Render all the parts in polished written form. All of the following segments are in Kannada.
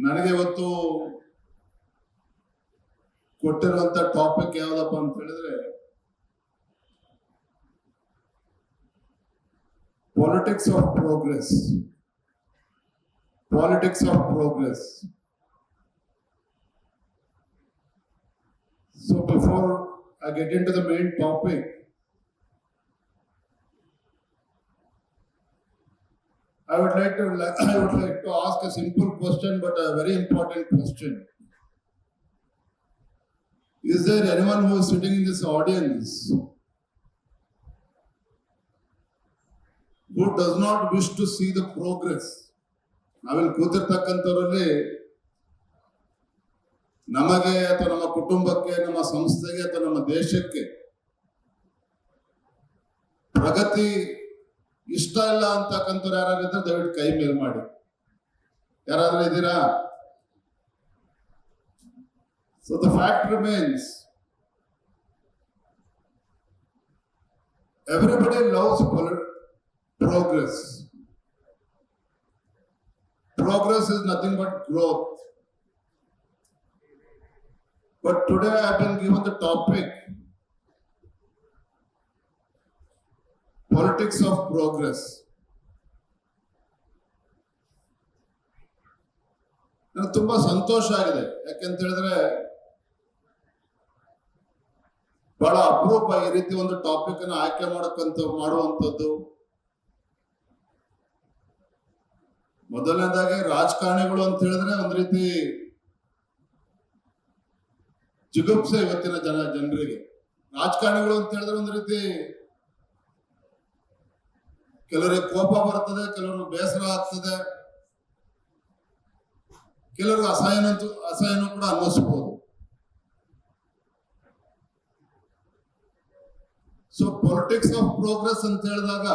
ನನಗೆ ಇವತ್ತು ಕೊಟ್ಟಿರುವಂತ ಟಾಪಿಕ್ ಯಾವ್ದಪ್ಪ ಅಂತ ಹೇಳಿದ್ರೆ politics of progress. Politics of progress. So before I get into the main topic, I would like to ask a simple question, but a very important question. Is there anyone who is sitting in this audience who does not wish to see the progress? ನಾವಿಲ್ಲಿ ಕೂತಿರ್ತಕ್ಕಂಥವರಲ್ಲಿ ನಮಗೆ ಅಥವಾ ನಮ್ಮ ಕುಟುಂಬಕ್ಕೆ, ನಮ್ಮ ಸಂಸ್ಥೆಗೆ ಅಥವಾ ನಮ್ಮ ದೇಶಕ್ಕೆ ಪ್ರಗತಿ ಇಷ್ಟ ಇಲ್ಲ ಅಂತಕ್ಕಂಥವ್ರು ಯಾರಾದ್ರೂ ಇದ್ರೆ ದಯವಿಟ್ಟು ಕೈ ಮೇಲ್ ಮಾಡಿ. ಯಾರಾದ್ರೂ ಇದ್ದೀರಾ? So the fact remains, everybody loves progress. Progress is nothing but growth. But today I have been given the topic, politics of progress. ನನಗೆ ತುಂಬಾ ಸಂತೋಷ ಆಗಿದೆ. ಯಾಕೆಂತ ಹೇಳಿದ್ರೆ ಬಹಳ ಅಪರೂಪ ಈ ರೀತಿ ಒಂದು ಟಾಪಿಕ್ ಅನ್ನು ಆಯ್ಕೆ ಮಾಡುವಂಥದ್ದು. ಮೊದಲನೇದಾಗಿ ರಾಜಕಾರಣಿಗಳು ಅಂತ ಹೇಳಿದ್ರೆ ಒಂದ್ ರೀತಿ ಜಿಗುಪ್ಸೆ ಇವತ್ತಿನ ಜನರಿಗೆ. ರಾಜಕಾರಣಿಗಳು ಅಂತ ಹೇಳಿದ್ರೆ ಒಂದ್ ರೀತಿ ಕೆಲವರಿಗೆ ಕೋಪ ಬರ್ತದೆ, ಕೆಲವರು ಬೇಸರ ಆಗ್ತದೆ, ಕೆಲವರಿಗೆ ಅಸಹ್ಯನೂ ಕೂಡ ಅನ್ನಿಸ್ಬೋದು. ಸೊ ಪೊಲಿಟಿಕ್ಸ್ ಆಫ್ ಪ್ರೋಗ್ರೆಸ್ ಅಂತ ಹೇಳಿದಾಗ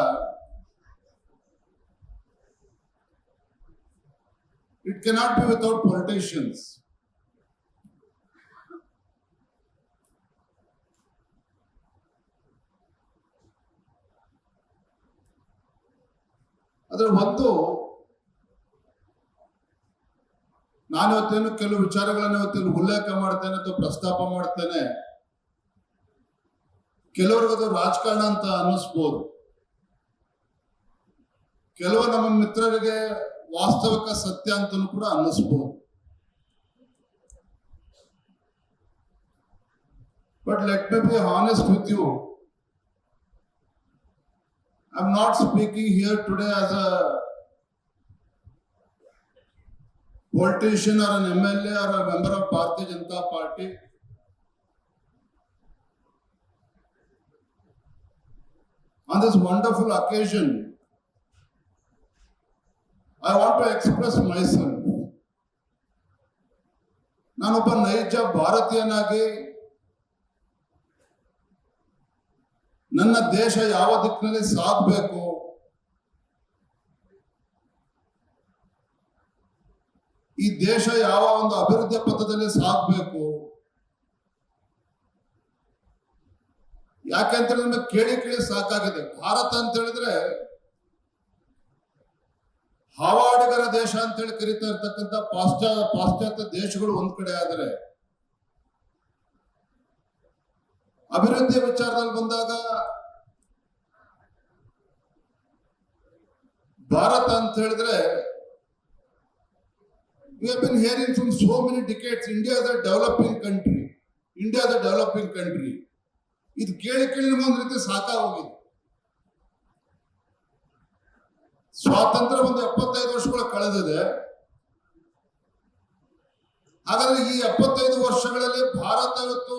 it cannot be without politicians. ಅದರ ಒಂದು ನಾನಿವತ್ತೇನು ಕೆಲವು ವಿಚಾರಗಳನ್ನು ಇವತ್ತೇನು ಉಲ್ಲೇಖ ಮಾಡ್ತೇನೆ ಅಥವಾ ಪ್ರಸ್ತಾಪ ಮಾಡ್ತೇನೆ, ಕೆಲವರಿಗದು ರಾಜಕಾರಣ ಅಂತ ಅನ್ನಿಸ್ಬೋದು, ಕೆಲವು ನಮ್ಮ ಮಿತ್ರರಿಗೆ ವಾಸ್ತವಿಕ ಸತ್ಯ ಅಂತಲೂ ಕೂಡ ಅನ್ನಿಸ್ಬೋದು. But let me be honest with you. I'm not speaking here today as a politician or an MLA or a member of Bharatiya Janata Party. On this wonderful occasion, I want to express myself. ನಾನೊಬ್ಬ ನೈಜ ಭಾರತೀಯನಾಗಿ ನನ್ನ ದೇಶ ಯಾವ ದಿಕ್ಕಿನಲ್ಲಿ ಸಾಗಬೇಕು, ಈ ದೇಶ ಯಾವ ಒಂದು ಅಭಿವೃದ್ಧಿ ಪಥದಲ್ಲಿ ಸಾಗಬೇಕು, ಯಾಕೆಂತ ನಮಗೆ ಕೇಳಿ ಸಾಕಾಗಿದೆ. ಭಾರತ ಅಂತ ಹೇಳಿದ್ರೆ ಹಾವಾಡಿಗರ ದೇಶ ಅಂತ ಹೇಳಿ ಕರೀತಾ ಇರ್ತಕ್ಕಂಥ ಪಾಶ್ಚಾತ್ಯ ದೇಶಗಳು ಒಂದ್ ಕಡೆ ಆದರೆ, ಅಭಿವೃದ್ಧಿಯ ವಿಚಾರದಲ್ಲಿ ಬಂದಾಗ ಭಾರತ ಅಂತ ಹೇಳಿದ್ರೆ we have been hearing from so many decades, India is a developing country. ಇದು ಕೇಳಿ ನಮ್ಗೆ ಒಂದ್ ರೀತಿ ಸಾಕಾಗೋಗಿದೆ. ಸ್ವಾತಂತ್ರ್ಯ ಒಂದು 75 ವರ್ಷಗಳ ಕಳೆದಿದೆ. ಹಾಗಾದ್ರೆ ಈ 75 ವರ್ಷಗಳಲ್ಲಿ ಭಾರತ ಇವತ್ತು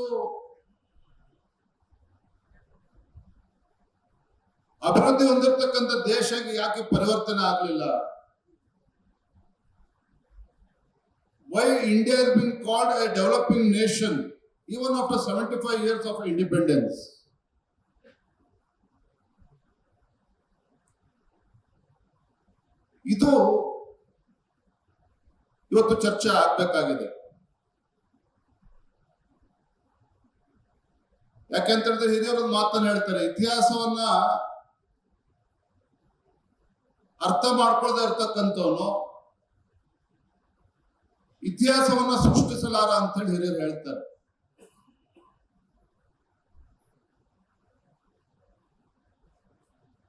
ಅಭಿವೃದ್ಧಿ ಹೊಂದಿರತಕ್ಕಂಥ ದೇಶಕ್ಕೆ ಯಾಕೆ ಪರಿವರ್ತನೆ ಆಗಲಿಲ್ಲ? Why India has been called a developing nation even after 75 years of independence? ಇದು ಇವತ್ತು ಚರ್ಚೆ ಆಗ್ಬೇಕಾಗಿದೆ. ಯಾಕೆಂತ ಹೇಳಿದ್ರೆ ಹಿರಿಯರು ಮಾತನ್ನ ಹೇಳ್ತಾರೆ, ಇತಿಹಾಸವನ್ನ ಅರ್ಥ ಮಾಡ್ಕೊಳ್ಳದೆ ಇರ್ತಕ್ಕಂಥವನು ಇತಿಹಾಸವನ್ನ ಸೃಷ್ಟಿಸಲಾರ ಅಂತ ಹೇಳಿ ಹಿರಿಯರು ಹೇಳ್ತಾರೆ.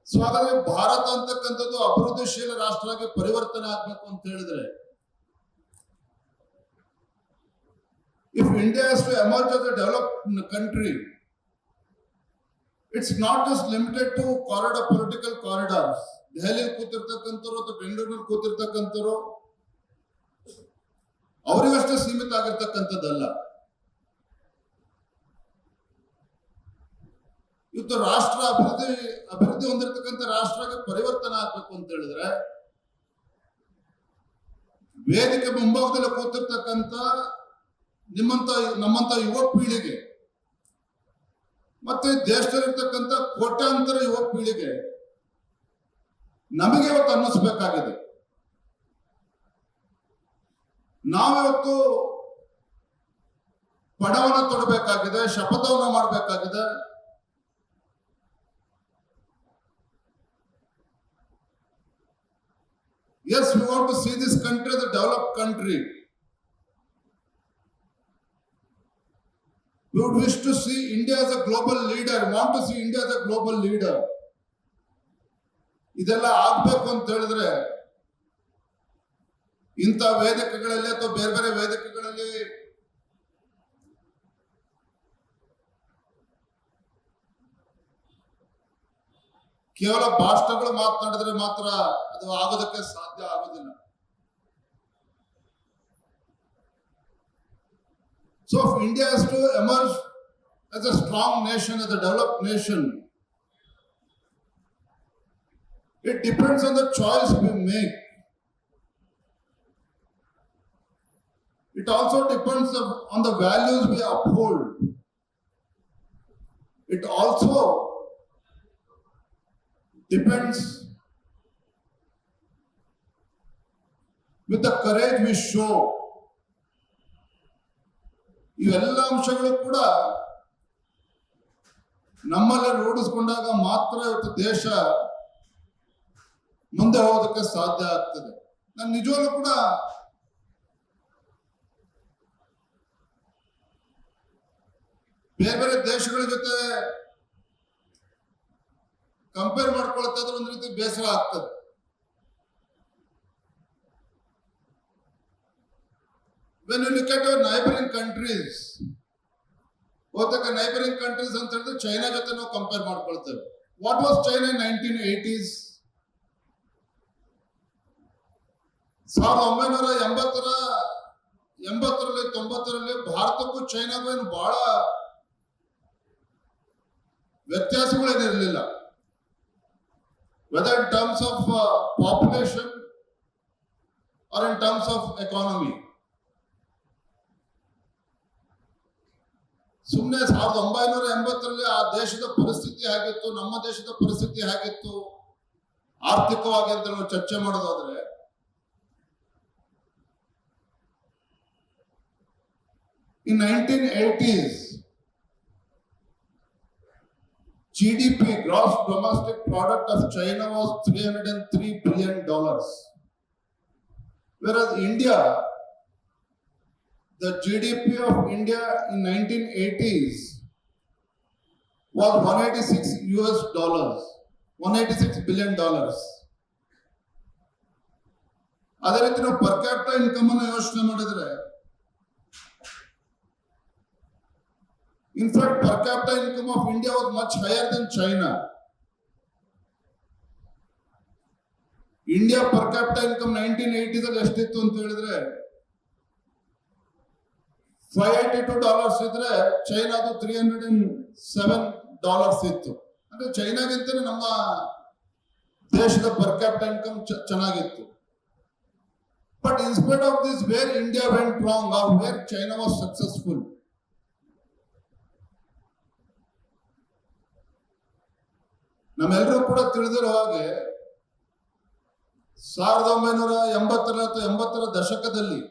ಸೊ ಹಾಗಾದ್ರೆ ಭಾರತ ಅಂತಕ್ಕಂಥದ್ದು ಅಭಿವೃದ್ಧಿಶೀಲ ರಾಷ್ಟ್ರ ಆಗಿ ಪರಿವರ್ತನೆ ಆಗ್ಬೇಕು ಅಂತ ಹೇಳಿದ್ರೆ, if India has to emerge as a developed country, it's not just limited to political corridors. ದೆಹಲಿಯಲ್ಲಿ ಕೂತಿರ್ತಕ್ಕಂಥವ್ರು ಅಥವಾ ಬೆಂಗಳೂರಿನಲ್ಲಿ ಕೂತಿರ್ತಕ್ಕಂಥವ್ರು ಅವರಿಗಷ್ಟೇ ಸೀಮಿತ ಆಗಿರ್ತಕ್ಕಂಥದ್ದಲ್ಲ. ಇವತ್ತು ರಾಷ್ಟ್ರ ಅಭಿವೃದ್ಧಿ ಹೊಂದಿರತಕ್ಕಂಥ ರಾಷ್ಟ್ರಕ್ಕೆ ಪರಿವರ್ತನೆ ಆಗ್ಬೇಕು ಅಂತ ಹೇಳಿದ್ರೆ, ವೇದಿಕೆ ಮುಂಭಾಗದಲ್ಲಿ ಕೂತಿರ್ತಕ್ಕಂಥ ನಮ್ಮಂತ ಯುವ ಪೀಳಿಗೆ ಮತ್ತೆ ದೇಶದಲ್ಲಿರ್ತಕ್ಕಂಥ ಕೋಟ್ಯಾಂತರ ಯುವ ಪೀಳಿಗೆ ನಮಗೆ ಇವತ್ತು ಅನ್ನಿಸ್ಬೇಕಾಗಿದೆ, ನಾವಿವತ್ತು ಪಣವನ್ನ ತೊಡಬೇಕಾಗಿದೆ, ಶಪಥವನ್ನ ಮಾಡಬೇಕಾಗಿದೆ. Yes, we want to see this country as a developed country. We would wish to see India as a global leader. We want to see India as a global leader. ಇದೆಲ್ಲ ಆಗ್ಬೇಕು ಅಂತ ಹೇಳಿದ್ರೆ ಇಂಥ ವೇದಿಕೆಗಳಲ್ಲಿ ಅಥವಾ ಬೇರೆ ಬೇರೆ ವೇದಿಕೆಗಳಲ್ಲಿ ಕೇವಲ ಭಾಷಣಗಳು ಮಾತನಾಡಿದ್ರೆ ಮಾತ್ರ ಅದು ಆಗೋದಕ್ಕೆ ಸಾಧ್ಯ ಆಗೋದಿಲ್ಲ. So if India has to emerge as a strong nation, as a developed nation, it depends on the choice we make. It also depends on the values we uphold. It also depends with the courage we show. ಇವೆಲ್ಲ ಅಂಶಗಳು ಕೂಡ ನಮ್ಮಲ್ಲಿ ರೂಢಿಸಿಕೊಂಡಾಗ ಮಾತ್ರ ಇವತ್ತು ದೇಶ ಮುಂದೆ ಹೋಗೋದಕ್ಕೆ ಸಾಧ್ಯ ಆಗ್ತದೆ. ನಾನು ನಿಜವಾಗ್ಲೂ ಕೂಡ ಬೇರೆ ಬೇರೆ ದೇಶಗಳ ಜೊತೆ ಕಂಪೇರ್ ಮಾಡ್ಕೊಳ್ತಾ ಇದ್ರೆ ಒಂದು ರೀತಿ ಬೇಸರ ಆಗ್ತದೆ. When you look at your neighboring countries, neighboring countries ಅಂತ ಹೇಳಿದ್ರೆ ಚೈನಾ ಜೊತೆ ನಾವು ಕಂಪೇರ್ ಮಾಡ್ಕೊಳ್ತೇವೆ. What was China in 1980s? 1980ರಲ್ಲಿ 90ರಲ್ಲಿ ಭಾರತಕ್ಕೂ ಚೈನಾಗೂ ಏನು ಬಹಳ ವ್ಯತ್ಯಾಸಗಳೇನಿರಲಿಲ್ಲ, whether in terms of population or in terms of economy. ಸುಮ್ಮನೆ 1980ರಲ್ಲಿ ಆ ದೇಶದ ಪರಿಸ್ಥಿತಿ ಹೇಗಿತ್ತು, ನಮ್ಮ ದೇಶದ ಪರಿಸ್ಥಿತಿ ಹೇಗಿತ್ತು ಆರ್ಥಿಕವಾಗಿ ಅಂತ ನಾವು ಚರ್ಚೆ ಮಾಡೋದಾದ್ರೆ, in 1980s GDP, gross domestic product of China was $303 billion, whereas India, the GDP of India in 1980s was $186 billion. ಅದೇ ರೀತಿ ನಾವು ಪರ್ ಕ್ಯಾಪಿಟಾ ಇನ್ಕಮ್ ಅನ್ನು ಯೋಚನೆ ಮಾಡಿದ್ರೆ, in fact per capita income of India was much higher than China. India per capita income 1980s ಅಲ್ಲಿ ಎಷ್ಟಿತ್ತು ಅಂತ ಹೇಳಿದ್ರೆ $582 ಇದ್ರೆ ಚೈನಾದು $307 ಇತ್ತು. ಅಂದ್ರೆ ಚೈನಾಗಿಂತ ನಮ್ಮ ದೇಶದ ಪರ್ ಕ್ಯಾಪಿಟಾ ಇನ್ಕಮ್ ಚೆನ್ನಾಗಿತ್ತು. But in spite of this, where India went wrong or where China was successful? ನಮ್ಮೆಲ್ಲರೂ ಕೂಡ ತಿಳಿದಿರೋ ಹಾಗೆ 1980ರ ದಶಕದಲ್ಲಿ,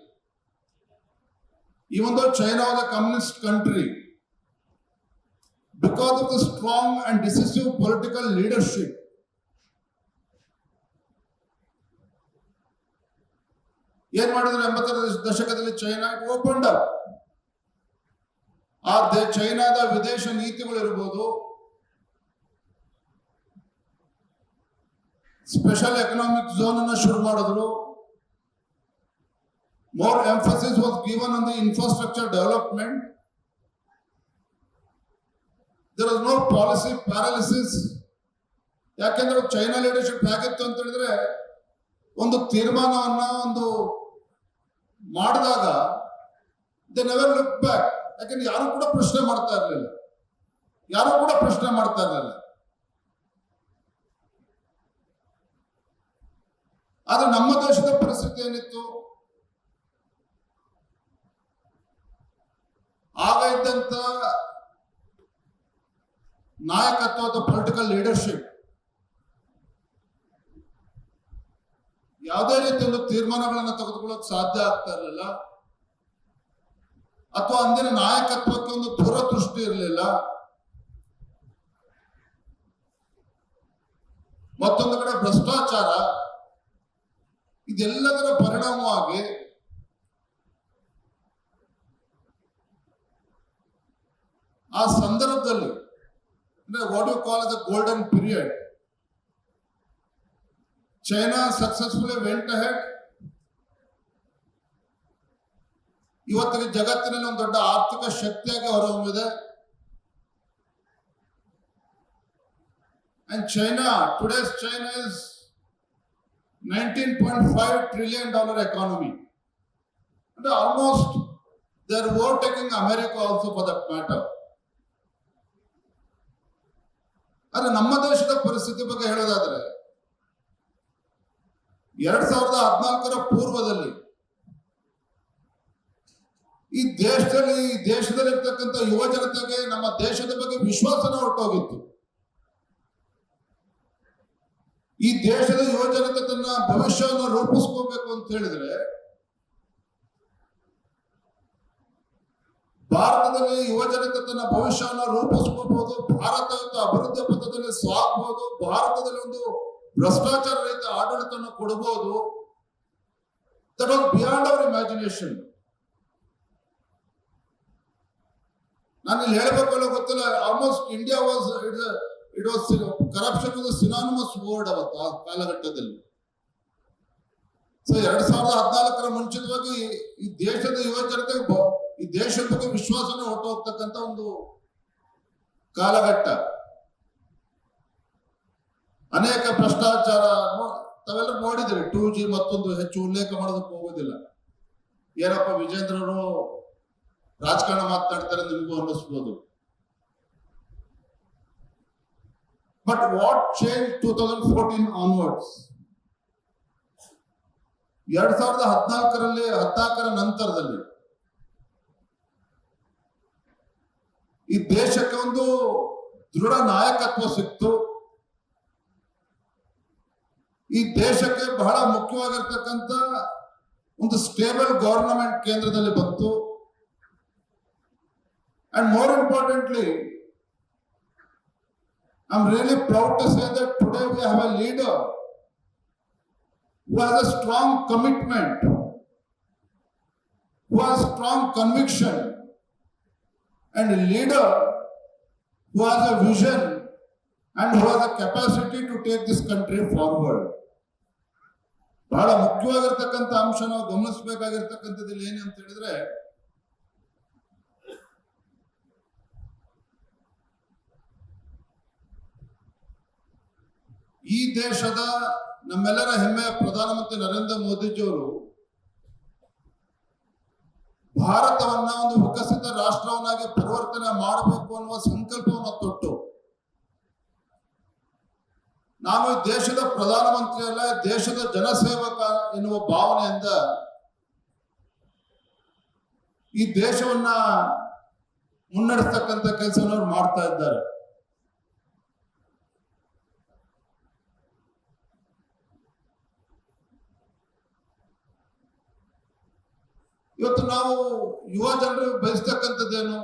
even though China was a communist country, because of the strong and decisive political leadership, ಏನ್ ಮಾಡಿದ್ರು 80ರ ದಶಕದಲ್ಲಿ ಚೈನಾ ಇಟ್ ಓಪನ್ಡ್ ಅಪ್. ಚೈನಾದ ವಿದೇಶ ನೀತಿಗಳು ಇರಬಹುದು, ಸ್ಪೆಷಲ್ ಎಕನಾಮಿಕ್ ಝೋನ್ ಅನ್ನು ಶುರು ಮಾಡಿದ್ರು. More emphasis was given on the infrastructure development. There was no policy paralysis. ಯಾಕೆಂದ್ರೆ ಚೈನಾ ಲೀಡರ್ಶಿಪ್ ಹೇಗಿತ್ತು ಅಂತ ಹೇಳಿದ್ರೆ, ಒಂದು ತೀರ್ಮಾನವನ್ನ ಒಂದು ಮಾಡಿದಾಗ ದೇ ನೆವರ್ ಲುಕ್ ಬ್ಯಾಕ್. ಯಾಕೆಂದ್ರೆ ಯಾರು ಕೂಡ ಪ್ರಶ್ನೆ ಮಾಡ್ತಾ ಇರಲಿಲ್ಲ. ಆದ್ರೆ ನಮ್ಮ ದೇಶದ ಪರಿಸ್ಥಿತಿ ಏನಿತ್ತು, ಆಗ ಇದ್ದಂತ ನಾಯಕತ್ವ ಅಥವಾ ಪೊಲಿಟಿಕಲ್ ಲೀಡರ್ಶಿಪ್ ಯಾವುದೇ ರೀತಿ ಒಂದು ತೀರ್ಮಾನಗಳನ್ನು ತೆಗೆದುಕೊಳ್ಳೋಕೆ ಸಾಧ್ಯ ಆಗ್ತಾ ಇರಲಿಲ್ಲ, ಅಥವಾ ಅಂದಿನ ನಾಯಕತ್ವಕ್ಕೆ ಒಂದು ದೂರದೃಷ್ಟಿ ಇರಲಿಲ್ಲ. ಮತ್ತೊಂದು ಕಡೆ ಭ್ರಷ್ಟಾಚಾರ, ಇದೆಲ್ಲದರ ಪರಿಣಾಮವಾಗಿ ಆ ಸಂದರ್ಭದಲ್ಲಿ ಅಂದ್ರೆ what you call the golden period, China successfully went ahead. ಇವತ್ತಿಗೆ ಜಗತ್ತಿನಲ್ಲಿ ಒಂದು ದೊಡ್ಡ ಆರ್ಥಿಕ ಶಕ್ತಿಯಾಗಿ ಹೊರಹೊಮ್ಮಿದೆ. And China, today's China is $19.5 trillion economy. And almost they are overtaking America also for that matter. ಆದರೆ ನಮ್ಮ ದೇಶದ ಪರಿಸ್ಥಿತಿ ಬಗ್ಗೆ ಹೇಳೋದಾದ್ರೆ, 2014ರ ಪೂರ್ವದಲ್ಲಿ ಈ ದೇಶದಲ್ಲಿರ್ತಕ್ಕಂಥ ಯುವ ಜನತೆಗೆ ನಮ್ಮ ದೇಶದ ಬಗ್ಗೆ ವಿಶ್ವಾಸನ ಹೊರಟೋಗಿತ್ತು. ಈ ದೇಶದ ಯುವ ಜನತೆ ತನ್ನ ಭವಿಷ್ಯವನ್ನು ರೂಪಿಸ್ಕೋಬೇಕು ಅಂತ ಹೇಳಿದ್ರೆ, ಭಾರತದಲ್ಲಿ ಯುವ ಜನತೆ ತನ್ನ ಭವಿಷ್ಯವನ್ನು ರೂಪಿಸ್ಕೋಬಹುದು, ಭಾರತ ಅಭಿವೃದ್ಧಿ ಪಥದಲ್ಲಿ ಸಾಗಬಹುದು, ಭಾರತದಲ್ಲಿ ಒಂದು ಭ್ರಷ್ಟಾಚಾರ ರಹಿತ ಆಡಳಿತವನ್ನು ಕೊಡಬಹುದು. That was beyond our imagination. ನಾನು ಇಲ್ಲಿ ಹೇಳಬೇಕಲ್ಲ ಗೊತ್ತಿಲ್ಲ, almost India was it was corruption was synonymous word ಅವತ್ತು ಆ ಕಾಲಘಟ್ಟದಲ್ಲಿ. ಸೊ 2014ರ ಮುಂಚಿತವಾಗಿ ಈ ದೇಶದ ಯುವ ಜನತೆ ಈ ದೇಶದ ಬಗ್ಗೆ ವಿಶ್ವಾಸನ ಹೊಟ್ಟು ಹೋಗ್ತಕ್ಕಂಥ ಒಂದು ಕಾಲಘಟ್ಟ. ಅನೇಕ ಭ್ರಷ್ಟಾಚಾರ ತಾವೆಲ್ಲ ನೋಡಿದ್ರಿ. 2G ಮತ್ತೊಂದು ಹೆಚ್ಚು ಉಲ್ಲೇಖ ಮಾಡೋದಕ್ಕೆ ಹೋಗೋದಿಲ್ಲ. ಏನಪ್ಪ ವಿಜೇಂದ್ರರು ರಾಜಕಾರಣ ಮಾತನಾಡ್ತಾರೆ ನಿಮಗೂ ಅನ್ನಿಸ್ಬೋದು. ಬಟ್ ವಾಟ್ ಚೇಂಜ್ 2014 ಆನ್ವರ್ಡ್ಸ್, 2014ರ ನಂತರದಲ್ಲಿ ಈ ದೇಶಕ್ಕೆ ಒಂದು ದೃಢ ನಾಯಕತ್ವ ಸಿಕ್ತು. ಈ ದೇಶಕ್ಕೆ ಬಹಳ ಮುಖ್ಯವಾಗಿರ್ತಕ್ಕಂಥ ಒಂದು ಸ್ಟೇಬಲ್ ಗವರ್ನಮೆಂಟ್ ಕೇಂದ್ರದಲ್ಲಿ ಬಂತು. And more importantly, I am really proud to say that today we have a leader who has a strong commitment, who has strong conviction, and a leader who has a vision and who has a capacity to take this country forward. ಬಹಳ ಮುಖ್ಯವಾಗಿರ್ತಕ್ಕಂಥ ಅಂಶ ನಾವು ಗಮನಿಸಬೇಕಾಗಿರ್ತಕ್ಕಂಥದ್ದು ಏನು ಅಂತ ಹೇಳಿದ್ರೆ, ಈ ದೇಶದ ನಮ್ಮೆಲ್ಲರ ಹೆಮ್ಮೆಯ ಪ್ರಧಾನಮಂತ್ರಿ ನರೇಂದ್ರ ಮೋದಿಜಿಯವರು ಭಾರತವನ್ನ ಒಂದು ವಿಕಸಿತ ರಾಷ್ಟ್ರವನ್ನಾಗಿ ಪರಿವರ್ತನೆ ಮಾಡಬೇಕು ಅನ್ನುವ ಸಂಕಲ್ಪವನ್ನು ತೊಟ್ಟು, ನಾನು ಈ ದೇಶದ ಪ್ರಧಾನಮಂತ್ರಿ ಅಲ್ಲ, ದೇಶದ ಜನಸೇವಕ ಎನ್ನುವ ಭಾವನೆಯಿಂದ ಈ ದೇಶವನ್ನ ಮುನ್ನಡೆಸ್ತಕ್ಕಂಥ ಕೆಲಸವನ್ನು ಮಾಡ್ತಾ ಇದ್ದಾರೆ. ಇವತ್ತು ನಾವು ಯುವ ಜನರು ಬಯಸ್ತಕ್ಕಂಥದ್ದೇನು,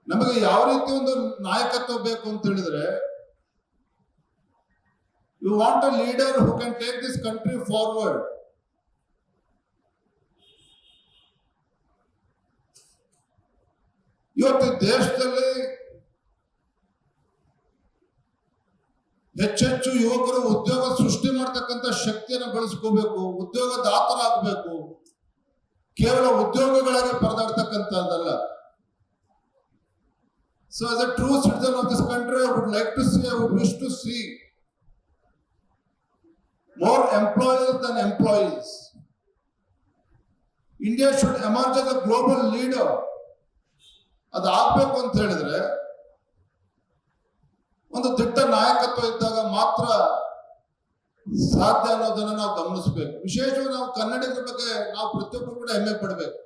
ನಮಗೆ ಯಾವ ರೀತಿ ಒಂದು ನಾಯಕತ್ವ ಬೇಕು ಅಂತ ಹೇಳಿದ್ರೆ, You want a leader who can take this country forward. ಇವತ್ತು ದೇಶದಲ್ಲಿ ಹೆಚ್ಚೆಚ್ಚು ಯುವಕರು ಉದ್ಯೋಗ ಸೃಷ್ಟಿ ಮಾಡತಕ್ಕಂತ ಶಕ್ತಿಯನ್ನು ಬೆಳೆಸ್ಕೋಬೇಕು, ಉದ್ಯೋಗದಾತರಾಗಬೇಕು. ಕೇವಲ ಉದ್ಯೋಗಗಳಾಗಿ ಪರದಾಡ್ತಕ್ಕಂಥದ್ದಲ್ಲ. So as a true citizen of this country, I would wish to see more employers than employees. India should emerge as a global leader. ಅದಾಗಬೇಕು ಅಂತ ಹೇಳಿದ್ರೆ ಒಂದು ದಿಟ್ಟ ನಾಯಕತ್ವ ಇದ್ದಾಗ ಮಾತ್ರ ಸಾಧ್ಯ ಅನ್ನೋದನ್ನ ನಾವು ಗಮನಿಸಬೇಕು. ವಿಶೇಷವಾಗಿ ನಾವು ಕನ್ನಡಿಗರ ಬಗ್ಗೆ ನಾವು ಪ್ರತಿಯೊಬ್ಬರು ಕೂಡ ಹೆಮ್ಮೆ ಪಡಬೇಕು.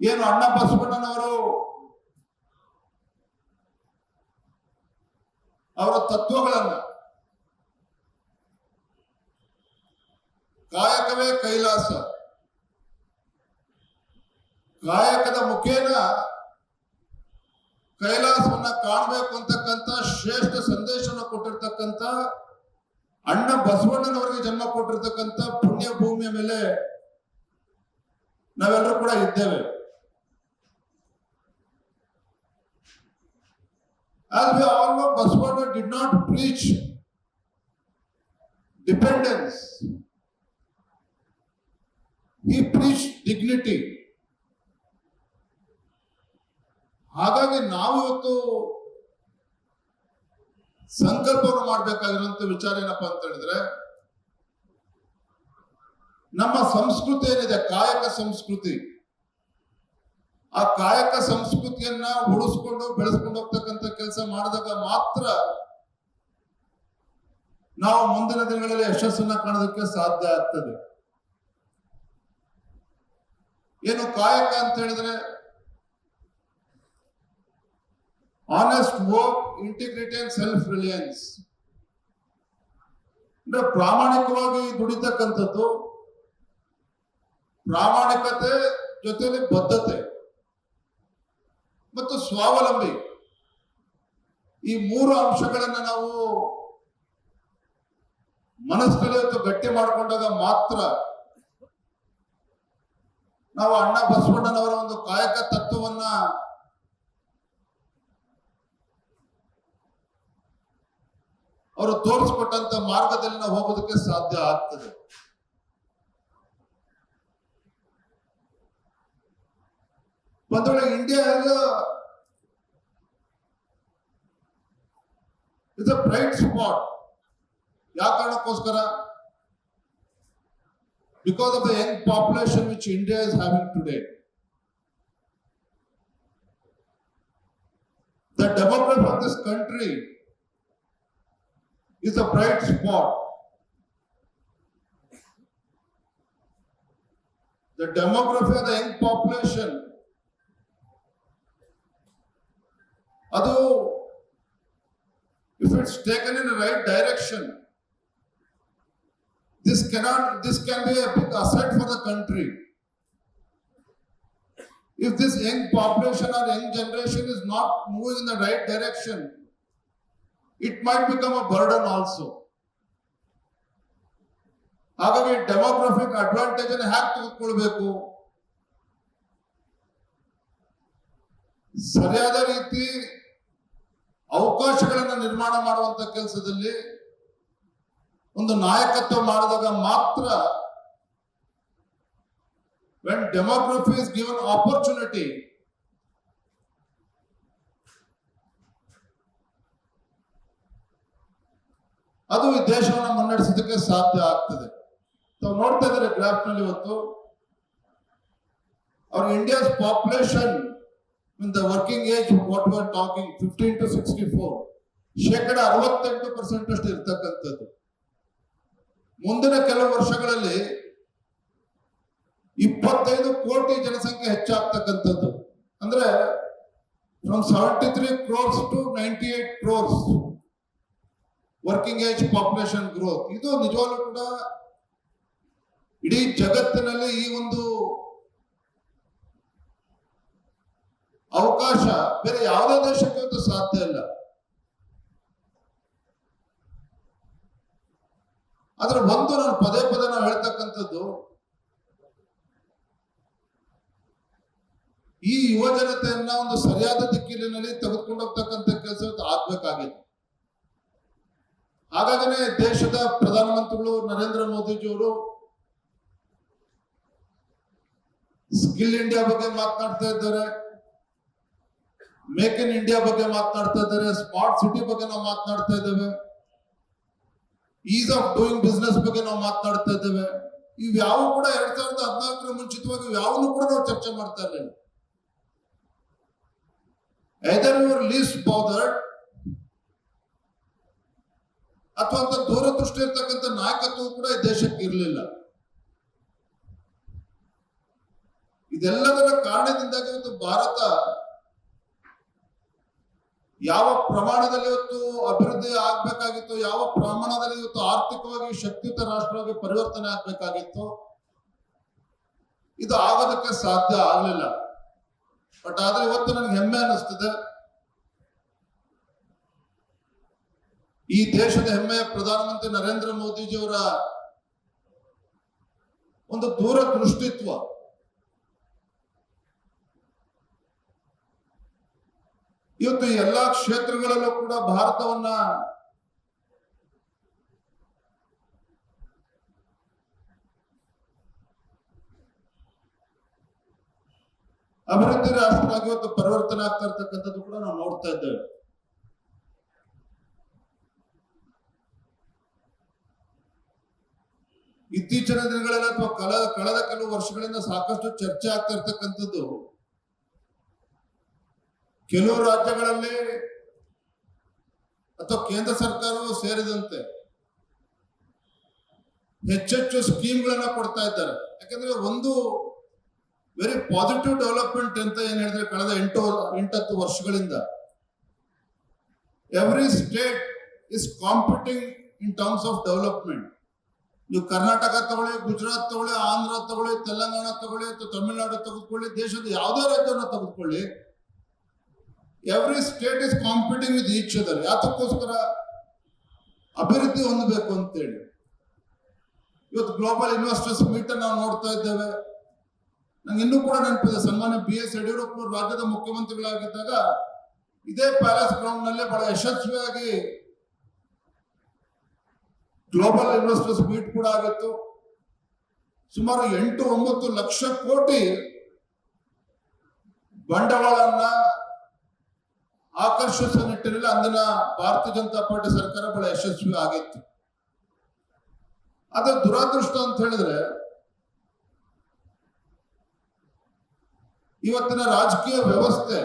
ಏನು ಅಣ್ಣ ಬಸವಣ್ಣನವರು ಅವರ ತತ್ವಗಳನ್ನ ಕಾಯಕವೇ ಕೈಲಾಸ, ಕಾಯಕದ ಮುಖೇನ ಕೈಲಾಸವನ್ನ ಕಾಣಬೇಕು ಅಂತಕ್ಕಂಥ ಶ್ರೇಷ್ಠ ಸಂದೇಶವನ್ನು ಕೊಟ್ಟಿರ್ತಕ್ಕಂಥ ಅಣ್ಣ ಬಸವಣ್ಣನವರಿಗೆ ಜನ್ಮ ಕೊಟ್ಟಿರ್ತಕ್ಕಂಥ ಪುಣ್ಯ ಭೂಮಿಯ ಮೇಲೆ ನಾವೆಲ್ಲರೂ ಕೂಡ ಇದ್ದೇವೆ. As we all know, Basavana did not preach dependence. He preached dignity. ಹಾಗಾಗಿ ನಾವು ಇವತ್ತು ಸಂಕಲ್ಪವನ್ನು ಮಾಡಬೇಕಾಗಿರುವಂತ ವಿಚಾರ ಏನಪ್ಪಾ ಅಂತ ಹೇಳಿದ್ರೆ, ನಮ್ಮ ಸಂಸ್ಕೃತಿ ಏನಿದೆ ಕಾಯಕ ಸಂಸ್ಕೃತಿ, ಆ ಕಾಯಕ ಸಂಸ್ಕೃತಿಯನ್ನ ಉಳಿಸ್ಕೊಂಡು ಬೆಳೆಸ್ಕೊಂಡು ಹೋಗ್ತಕ್ಕಂಥ ಕೆಲಸ ಮಾಡಿದಾಗ ಮಾತ್ರ ನಾವು ಮುಂದಿನ ದಿನಗಳಲ್ಲಿ ಯಶಸ್ಸನ್ನ ಕಾಣೋದಕ್ಕೆ ಸಾಧ್ಯ ಆಗ್ತದೆ. ಏನು ಕಾಯಕ ಅಂತ ಹೇಳಿದ್ರೆ honest work, integrity and self reliance. ಅಂದ್ರೆ ಪ್ರಾಮಾಣಿಕವಾಗಿ ದುಡಿತಕ್ಕಂಥದ್ದು, ಪ್ರಾಮಾಣಿಕತೆ ಜೊತೆಲಿ ಬದ್ಧತೆ ಮತ್ತು ಸ್ವಾವಲಂಬಿ, ಈ ಮೂರು ಅಂಶಗಳನ್ನ ನಾವು ಮನಸ್ಸಿನಲ್ಲಿ ಗಟ್ಟಿ ಮಾಡಿಕೊಂಡಾಗ ಮಾತ್ರ ನಾವು ಅಣ್ಣ ಬಸವಣ್ಣನವರ ಒಂದು ಕಾಯಕ ತತ್ವವನ್ನ ಅವರು ತೋರಿಸ್ಕೊಟ್ಟಂತ ಮಾರ್ಗದಲ್ಲಿ ನಾವು ಹೋಗೋದಕ್ಕೆ ಸಾಧ್ಯ ಆಗ್ತದೆ. ಬಂದೊಳ್ಳೆ India is a bright spot. ಯಾವ ಕಾರಣಕ್ಕೋಸ್ಕರ? Because of the young population which India is having today. The demography of this country is a bright spot. The demography of the young population, although if it's taken in the right direction, this can be a big asset for the country. If this young population or young generation is not moving in the right direction, it might become a burden also. ಹಾಗಾಗಿ ಡೆಮೋಗ್ರಫಿಕ್ ಅಡ್ವಾಂಟೇಜ್ ಅನ್ನು ಹ್ಯಾಕ್ ತೆಗೆದುಕೊಳ್ಬೇಕು, ಸರಿಯಾದ ರೀತಿ ಅವಕಾಶಗಳನ್ನು ನಿರ್ಮಾಣ ಮಾಡುವಂತ ಕೆಲಸದಲ್ಲಿ ಒಂದು ನಾಯಕತ್ವ ಮಾಡಿದಾಗ ಮಾತ್ರ, when demography is given opportunity, ಅದು ಈ ದೇಶವನ್ನು ಮುನ್ನಡೆಸೋದಕ್ಕೆ ಸಾಧ್ಯ ಆಗ್ತದೆ. ತಾವು ನೋಡ್ತಾ ಇದ್ದಾರೆ ಗ್ರಾಫ್ ನಲ್ಲಿ ಇವತ್ತು our India's population in the working age, what we are talking 15 to 64, ಶೇಕಡ 68% ಅಷ್ಟು ಇರ್ತಕ್ಕಂಥದ್ದು. ಮುಂದಿನ ಕೆಲವು ವರ್ಷಗಳಲ್ಲಿ 25 ಕೋಟಿ ಜನಸಂಖ್ಯೆ ಹೆಚ್ಚಾಗ್ತಕ್ಕಂಥದ್ದು. ಅಂದ್ರೆ from 73 crores to 98 crores working age population growth. ಇದು ನಿಜವಾಗ್ಲೂ ಕೂಡ ಇಡೀ ಜಗತ್ತಿನಲ್ಲಿ ಈ ಒಂದು ಅವಕಾಶ ಬೇರೆ ಯಾವುದೇ ದೇಶಕ್ಕೆ ಸಾಧ್ಯ ಇಲ್ಲ. ಆದ್ರೆ ಒಂದು ನಾನು ಪದೇ ಪದೇ ನಾವು ಹೇಳ್ತಕ್ಕಂಥದ್ದು, ಈ ಯುವ ಜನತೆಯನ್ನ ಒಂದು ಸರಿಯಾದ ದಿಕ್ಕಿನಲ್ಲಿ ತೆಗೆದುಕೊಂಡು ಹೋಗ್ತಕ್ಕಂಥ ಕೆಲಸ ಆಗ್ಬೇಕಾಗಿದೆ. ಹಾಗಾಗಿನೇ ದೇಶದ ಪ್ರಧಾನಮಂತ್ರಿಗಳು ನರೇಂದ್ರ ಮೋದಿಜಿಯವರು ಸ್ಕಿಲ್ ಇಂಡಿಯಾ ಬಗ್ಗೆ ಮಾತನಾಡ್ತಾ ಇದ್ದಾರೆ, ಮೇಕ್ ಇನ್ ಇಂಡಿಯಾ ಬಗ್ಗೆ ಮಾತನಾಡ್ತಾ ಇದ್ದಾರೆ, ಸ್ಮಾರ್ಟ್ ಸಿಟಿ ಬಗ್ಗೆ ನಾವು ಮಾತನಾಡ್ತಾ ಇದ್ದೇವೆ, ಈಸ್ ಆಫ್ ಡೂಯಿಂಗ್ ಬಿಸ್ನೆಸ್ ಬಗ್ಗೆ ನಾವು ಮಾತನಾಡ್ತಾ ಇದ್ದೇವೆ. ಇವ್ಯಾವು ಕೂಡ 2014 ಮುಂಚಿತವಾಗಿ ಯಾವನು ಕೂಡ ನಾವು ಚರ್ಚೆ ಮಾಡ್ತಾ ಇರಲಿಲ್ಲ. either you were least bothered ಅಥವಾ ಅಂತ ದೂರದೃಷ್ಟಿ ಇರ್ತಕ್ಕಂಥ ನಾಯಕತ್ವ ಕೂಡ ಈ ದೇಶಕ್ಕೆ ಇರಲಿಲ್ಲ. ಇದೆಲ್ಲದರ ಕಾರಣದಿಂದಾಗಿ ಇವತ್ತು ಭಾರತ ಯಾವ ಪ್ರಮಾಣದಲ್ಲಿ ಇವತ್ತು ಅಭಿವೃದ್ಧಿ ಆಗ್ಬೇಕಾಗಿತ್ತು, ಯಾವ ಪ್ರಮಾಣದಲ್ಲಿ ಇವತ್ತು ಆರ್ಥಿಕವಾಗಿ ಶಕ್ತಿಯುತ ರಾಷ್ಟ್ರವಾಗಿ ಪರಿವರ್ತನೆ ಆಗ್ಬೇಕಾಗಿತ್ತು, ಇದು ಆಗೋದಕ್ಕೆ ಸಾಧ್ಯ ಆಗಲಿಲ್ಲ. ಬಟ್ ಆದ್ರೆ ಇವತ್ತು ನನಗೆ ಹೆಮ್ಮೆ ಅನ್ನಿಸ್ತದೆ, ಈ ದೇಶದ ಹೆಮ್ಮೆಯ ಪ್ರಧಾನಮಂತ್ರಿ ನರೇಂದ್ರ ಮೋದಿಜಿಯವರ ಒಂದು ದೂರದೃಷ್ಟಿತ್ವ, ಇವತ್ತು ಎಲ್ಲಾ ಕ್ಷೇತ್ರಗಳಲ್ಲೂ ಕೂಡ ಭಾರತವನ್ನ ಅಭಿವೃದ್ಧಿ ರಾಷ್ಟ್ರವಾಗಿ ಇವತ್ತು ಪರಿವರ್ತನೆ ಆಗ್ತಾ ಇರ್ತಕ್ಕಂಥದ್ದು ಕೂಡ ನಾವು ನೋಡ್ತಾ ಇದ್ದೇವೆ. ಇತ್ತೀಚಿನ ದಿನಗಳಲ್ಲಿ ಅಥವಾ ಕಳೆದ ಕೆಲವು ವರ್ಷಗಳಿಂದ ಸಾಕಷ್ಟು ಚರ್ಚೆ ಆಗ್ತಾ ಇರ್ತಕ್ಕಂಥದ್ದು, ಕೆಲವು ರಾಜ್ಯಗಳಲ್ಲಿ ಅಥವಾ ಕೇಂದ್ರ ಸರ್ಕಾರವೂ ಸೇರಿದಂತೆ ಹೆಚ್ಚೆಚ್ಚು ಸ್ಕೀಮ್ಗಳನ್ನ ಕೊಡ್ತಾ ಇದ್ದಾರೆ. ಯಾಕಂದ್ರೆ ಒಂದು ವೆರಿ ಪಾಸಿಟಿವ್ ಡೆವಲಪ್ಮೆಂಟ್ ಅಂತ ಏನ್ ಹೇಳಿದ್ರೆ, ಕಳೆದ 8-10 ವರ್ಷಗಳಿಂದ every state is competing in terms of development. ನೀವು ಕರ್ನಾಟಕ ತಗೊಳ್ಳಿ, ಗುಜರಾತ್ ತಗೊಳ್ಳಿ, ಆಂಧ್ರ ತಗೊಳ್ಳಿ, ತೆಲಂಗಾಣ ತಗೊಳ್ಳಿ, ಅಥವಾ ತಮಿಳುನಾಡು ತೆಗೆದುಕೊಳ್ಳಿ, ದೇಶದ ಯಾವುದೇ ರಾಜ್ಯವನ್ನು ತೆಗೆದುಕೊಳ್ಳಿ, every state is competing with each other. ಯಾತಕ್ಕೋಸ್ಕರ? ಅಭಿವೃದ್ಧಿ ಹೊಂದಬೇಕು ಅಂತೇಳಿ. ಇವತ್ತು ಗ್ಲೋಬಲ್ ಇನ್ವೆಸ್ಟರ್ಸ್ ಮೀಟ್ ನಾವು ನೋಡ್ತಾ ಇದ್ದೇವೆ. ನಂಗೆ ಇನ್ನೂ ಕೂಡ ನೆನಪಿದೆ, ಸನ್ಮಾನ್ಯ BS ಯಡಿಯೂರಪ್ಪನವರು ರಾಜ್ಯದ ಮುಖ್ಯಮಂತ್ರಿಗಳಾಗಿದ್ದಾಗ ಇದೇ ಪ್ಯಾಲೇಸ್ ಗ್ರೌಂಡ್ ನಲ್ಲಿ ಬಹಳ ಯಶಸ್ವಿಯಾಗಿ ಗ್ಲೋಬಲ್ ಇನ್ವೆಸ್ಟರ್ಸ್ ಮೀಟ್ ಕೂಡ ಆಗಿತ್ತು. ಸುಮಾರು 8-9 ಲಕ್ಷ ಕೋಟಿ ಬಂಡವಾಳನ್ನ ಆಕರ್ಷಿಸುವ ನಿಟ್ಟಿನಲ್ಲಿ ಅಂದಿನ ಭಾರತೀಯ ಜನತಾ ಪಾರ್ಟಿ ಸರ್ಕಾರ ಬಹಳ ಯಶಸ್ವಿ ಆಗಿತ್ತು. ಅದ್ರ ದುರಾದೃಷ್ಟ ಅಂತ ಹೇಳಿದ್ರೆ, ಇವತ್ತಿನ ರಾಜಕೀಯ ವ್ಯವಸ್ಥೆ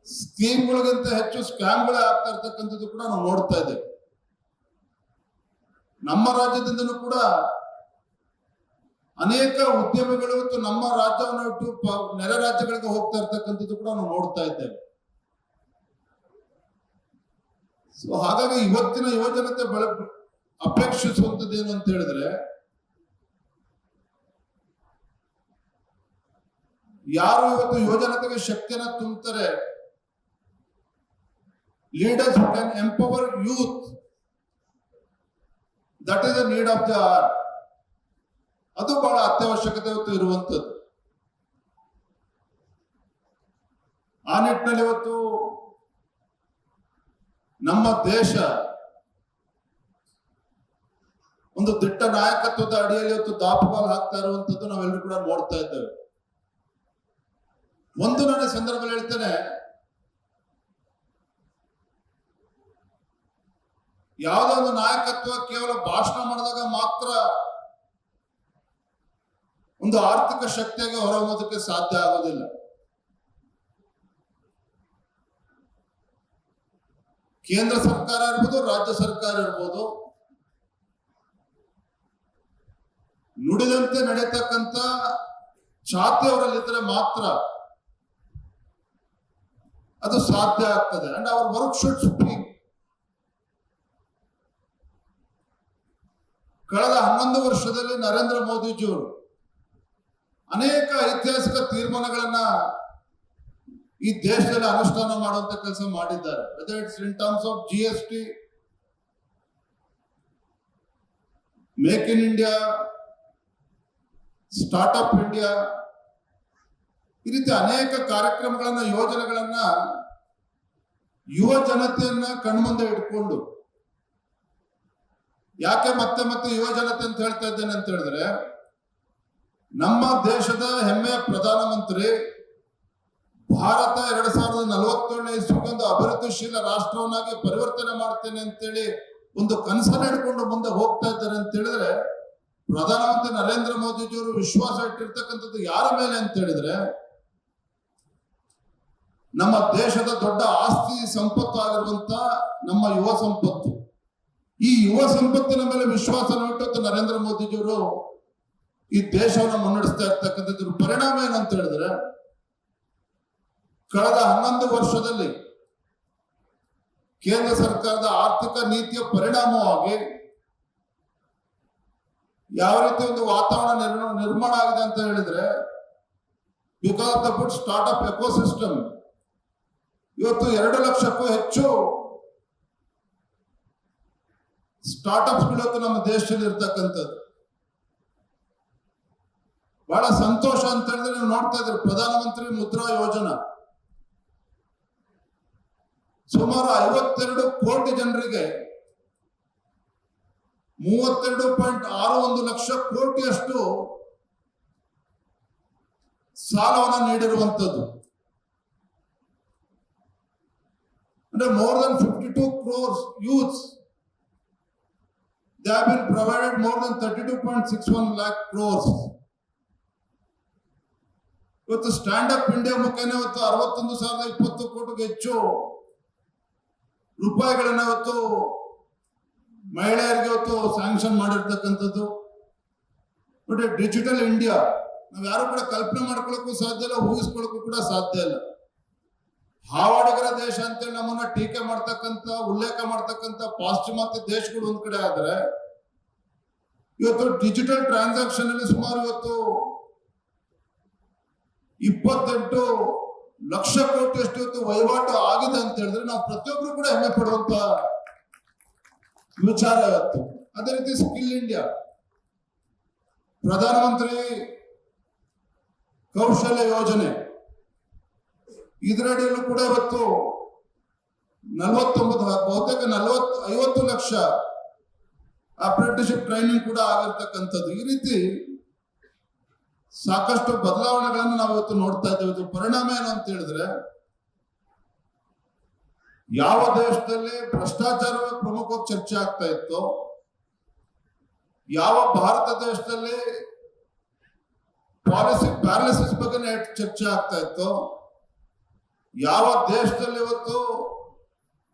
ಸ್ಕೀಮ್ಗಳಿಗಿಂತ ಹೆಚ್ಚು ಸ್ಕ್ಯಾಮ್ಗಳೇ ಆಗ್ತಾ ಇರ್ತಕ್ಕಂಥದ್ದು ಕೂಡ ನಾವು ನೋಡ್ತಾ ಇದ್ದೇವೆ. ನಮ್ಮ ರಾಜ್ಯದಿಂದನೂ ಕೂಡ ಅನೇಕ ಉದ್ಯಮಿಗಳು ಇವತ್ತು ನಮ್ಮ ರಾಜ್ಯವನ್ನು ಬಿಟ್ಟು ನೆರೆ ರಾಜ್ಯಗಳಿಗೆ ಹೋಗ್ತಾ ಇರ್ತಕ್ಕಂಥದ್ದು ಕೂಡ ನಾವು ನೋಡ್ತಾ ಇದ್ದೇವೆ. ಸೊ ಹಾಗಾಗಿ ಇವತ್ತಿನ ಯುವಜನತೆ ಅಪೇಕ್ಷಿಸುವಂಥದ್ದು ಏನು ಅಂತ ಹೇಳಿದ್ರೆ, ಯಾರು ಇವತ್ತು ಯುವಜನತೆಗೆ ಶಕ್ತಿಯನ್ನ ತುಂಬುತ್ತಾರೆ, leaders who can empower youth, that is the need of the hour. ಅದು ಬಹಳ ಅತ್ಯವಶ್ಯಕತೆ ಇವತ್ತು ಇರುವಂತದ್ದು. ಆ ನಿಟ್ಟಿನಲ್ಲಿ ಇವತ್ತು ನಮ್ಮ ದೇಶ ಒಂದು ದಿಟ್ಟ ನಾಯಕತ್ವದ ಅಡಿಯಲ್ಲಿ ಇವತ್ತು ದಾಪುಗಾಲು ಹಾಕ್ತಾ ಇರುವಂತದ್ದು ನಾವೆಲ್ಲರೂ ಕೂಡ ನೋಡ್ತಾ ಇದ್ದೇವೆ. ಒಂದು ನಾನು ಸಂದರ್ಭದಲ್ಲಿ ಹೇಳ್ತೇನೆ, ಯಾವುದೋ ಒಂದು ನಾಯಕತ್ವ ಕೇವಲ ಭಾಷಣ ಮಾಡಿದಾಗ ಮಾತ್ರ ಒಂದು ಆರ್ಥಿಕ ಶಕ್ತಿಯಾಗಿ ಹೊರಹೊಮ್ಮೋದಕ್ಕೆ ಸಾಧ್ಯ ಆಗೋದಿಲ್ಲ. ಕೇಂದ್ರ ಸರ್ಕಾರ ಇರ್ಬೋದು, ರಾಜ್ಯ ಸರ್ಕಾರ ಇರ್ಬೋದು, ನುಡಿದಂತೆ ನಡೆಯತಕ್ಕಂತ ಛಾತಿ ಅವರಲ್ಲಿದ್ದರೆ ಮಾತ್ರ ಅದು ಸಾಧ್ಯ ಆಗ್ತದೆ. And our work should speak. ಕಳೆದ 11 ವರ್ಷದಲ್ಲಿ ನರೇಂದ್ರ ಮೋದಿಜಿಯವರು ಅನೇಕ ಐತಿಹಾಸಿಕ ತೀರ್ಮಾನಗಳನ್ನ ಈ ದೇಶದಲ್ಲಿ ಅನುಷ್ಠಾನ ಮಾಡುವಂತ ಕೆಲಸ ಮಾಡಿದ್ದಾರೆ. Whether it's in terms of GST, make in India, startup India, ಈ ರೀತಿ ಅನೇಕ ಕಾರ್ಯಕ್ರಮಗಳನ್ನ, ಯೋಜನೆಗಳನ್ನ ಯುವ ಜನತೆಯನ್ನ ಕಣ್ಮುಂದೆ ಇಟ್ಕೊಂಡು, ಯಾಕೆ ಮತ್ತೆ ಮತ್ತೆ ಯುವ ಜನತೆ ಅಂತ ಹೇಳ್ತಾ ಇದ್ದೇನೆ ಅಂತ ಹೇಳಿದ್ರೆ, ನಮ್ಮ ದೇಶದ ಹೆಮ್ಮೆಯ ಪ್ರಧಾನಮಂತ್ರಿ ಭಾರತ 2047ನೇ ಇಸ್ವಿಗೆ ಒಂದು ಅಭಿವೃದ್ಧಿಶೀಲ ರಾಷ್ಟ್ರವನ್ನಾಗಿ ಪರಿವರ್ತನೆ ಮಾಡ್ತೇನೆ ಅಂತೇಳಿ ಒಂದು ಕನಸನ್ನು ಹಿಡ್ಕೊಂಡು ಮುಂದೆ ಹೋಗ್ತಾ ಇದ್ದಾರೆ ಅಂತ ಹೇಳಿದ್ರೆ, ಪ್ರಧಾನಮಂತ್ರಿ ನರೇಂದ್ರ ಮೋದಿಜಿಯವರು ವಿಶ್ವಾಸ ಇಟ್ಟಿರ್ತಕ್ಕಂಥದ್ದು ಯಾರ ಮೇಲೆ ಅಂತ ಹೇಳಿದ್ರೆ, ನಮ್ಮ ದೇಶದ ದೊಡ್ಡ ಆಸ್ತಿ ಸಂಪತ್ತು ಆಗಿರುವಂತ ನಮ್ಮ ಯುವ ಸಂಪತ್ತು. ಈ ಯುವ ಸಂಪತ್ತಿನ ಮೇಲೆ ವಿಶ್ವಾಸ ಇಟ್ಟು ನರೇಂದ್ರ ಮೋದಿಜಿಯವರು ಈ ದೇಶವನ್ನು ಮುನ್ನಡೆಸ್ತಾ ಇರ್ತಕ್ಕಂಥದ್ರ ಪರಿಣಾಮ ಏನಂತ ಹೇಳಿದ್ರೆ, ಕಳೆದ 11 ವರ್ಷದಲ್ಲಿ ಕೇಂದ್ರ ಸರ್ಕಾರದ ಆರ್ಥಿಕ ನೀತಿಯ ಪರಿಣಾಮವಾಗಿ ಯಾವ ರೀತಿ ಒಂದು ವಾತಾವರಣ ನಿರ್ಮಾಣ ಆಗಿದೆ ಅಂತ ಹೇಳಿದ್ರೆ, because of the good startup ecosystem, ಇವತ್ತು 2 ಲಕ್ಷಕ್ಕೂ ಹೆಚ್ಚು ಸ್ಟಾರ್ಟ್ಅಪ್ಸ್ ಇವತ್ತು ನಮ್ಮ ದೇಶದಲ್ಲಿ ಇರ್ತಕ್ಕಂಥದ್ದು. ಬಹಳ ಸಂತೋಷ ಅಂತ ಹೇಳಿದ್ರೆ, ನೀವು ನೋಡ್ತಾ ಇದ್ರಿ ಪ್ರಧಾನಮಂತ್ರಿ ಮುದ್ರಾ ಯೋಜನಾ ಸುಮಾರು 52 ಕೋಟಿ ಜನರಿಗೆ 32.61 ಲಕ್ಷ ಕೋಟಿಯಷ್ಟು ಸಾಲವನ್ನು ನೀಡಿರುವಂಥದ್ದು. ಅಂದ್ರೆ more than 52 crores youths, they have been provided more than 32.61 lakh crores. ಇವತ್ತು ಸ್ಟ್ಯಾಂಡ್ ಅಪ್ ಇಂಡಿಯಾ ಮುಖೇನ ಇವತ್ತು 61,020 ಕೋಟಿಗೆ ಹೆಚ್ಚು ರೂಪಾಯಿಗಳನ್ನ ಇವತ್ತು ಮಹಿಳೆಯರಿಗೆ ಇವತ್ತು ಸ್ಯಾಂಕ್ಷನ್ ಮಾಡಿರ್ತಕ್ಕಂಥದ್ದು. ಬಟ್ ಡಿಜಿಟಲ್ ಇಂಡಿಯಾ ನಾವ್ ಯಾರು ಕೂಡ ಕಲ್ಪನೆ ಮಾಡ್ಕೊಳ್ಳೋಕ್ಕೂ ಸಾಧ್ಯ ಇಲ್ಲ, ಊಹಿಸ್ಕೊಳ್ಳೋಕ್ಕೂ ಕೂಡ ಸಾಧ್ಯ ಇಲ್ಲ. ಹಾವಾಡಿಗರ ದೇಶ ಅಂತೇಳಿ ನಮ್ಮನ್ನ ಟೀಕೆ ಮಾಡ್ತಕ್ಕಂಥ, ಉಲ್ಲೇಖ ಮಾಡ್ತಕ್ಕಂಥ ಪಾಶ್ಚಿಮಾತ್ಯ ದೇಶಗಳು ಒಂದ್ ಕಡೆ ಆದ್ರೆ, ಇವತ್ತು ಡಿಜಿಟಲ್ ಟ್ರಾನ್ಸಾಕ್ಷನ್ ಅಲ್ಲಿ ಸುಮಾರು ಇವತ್ತು 28 ಲಕ್ಷ ಕೋಟಿಯಷ್ಟು ಇವತ್ತು ವಹಿವಾಟು ಆಗಿದೆ ಅಂತ ಹೇಳಿದ್ರೆ ನಾವು ಪ್ರತಿಯೊಬ್ರು ಕೂಡ ಹೆಮ್ಮೆ ಪಡುವಂತ ವಿಚಾರ ಇವತ್ತು. ಅದೇ ರೀತಿ ಸ್ಕಿಲ್ ಇಂಡಿಯಾ, ಪ್ರಧಾನಮಂತ್ರಿ ಕೌಶಲ್ಯ ಯೋಜನೆ, ಇದರಡಿಯಲ್ಲೂ ಕೂಡ ಇವತ್ತು 49 ಬಹುತೇಕ 50 ಲಕ್ಷ ಅಪ್ರೆಂಟಿಸ್ಶಿಪ್ ಟ್ರೈನಿಂಗ್ ಕೂಡ ಆಗಿರ್ತಕ್ಕಂಥದ್ದು. ಈ ರೀತಿ ಸಾಕಷ್ಟು ಬದಲಾವಣೆಗಳನ್ನು ನಾವು ಇವತ್ತು ನೋಡ್ತಾ ಇದ್ದೇವೆ. ಇದು ಪರಿಣಾಮ ಏನು ಅಂತ ಹೇಳಿದ್ರೆ, ಯಾವ ದೇಶದಲ್ಲಿ ಭ್ರಷ್ಟಾಚಾರವೇ ಪ್ರಮುಖವಾಗಿ ಚರ್ಚೆ ಆಗ್ತಾ ಇತ್ತು, ಯಾವ ಭಾರತ ದೇಶದಲ್ಲಿ ಪಾಲಿಸಿ ಪ್ಯಾರಾಲಿಸಿಸ್ ಬಗ್ಗೆ ಚರ್ಚೆ ಆಗ್ತಾ ಇತ್ತು, ಯಾವ ದೇಶದಲ್ಲಿ ಇವತ್ತು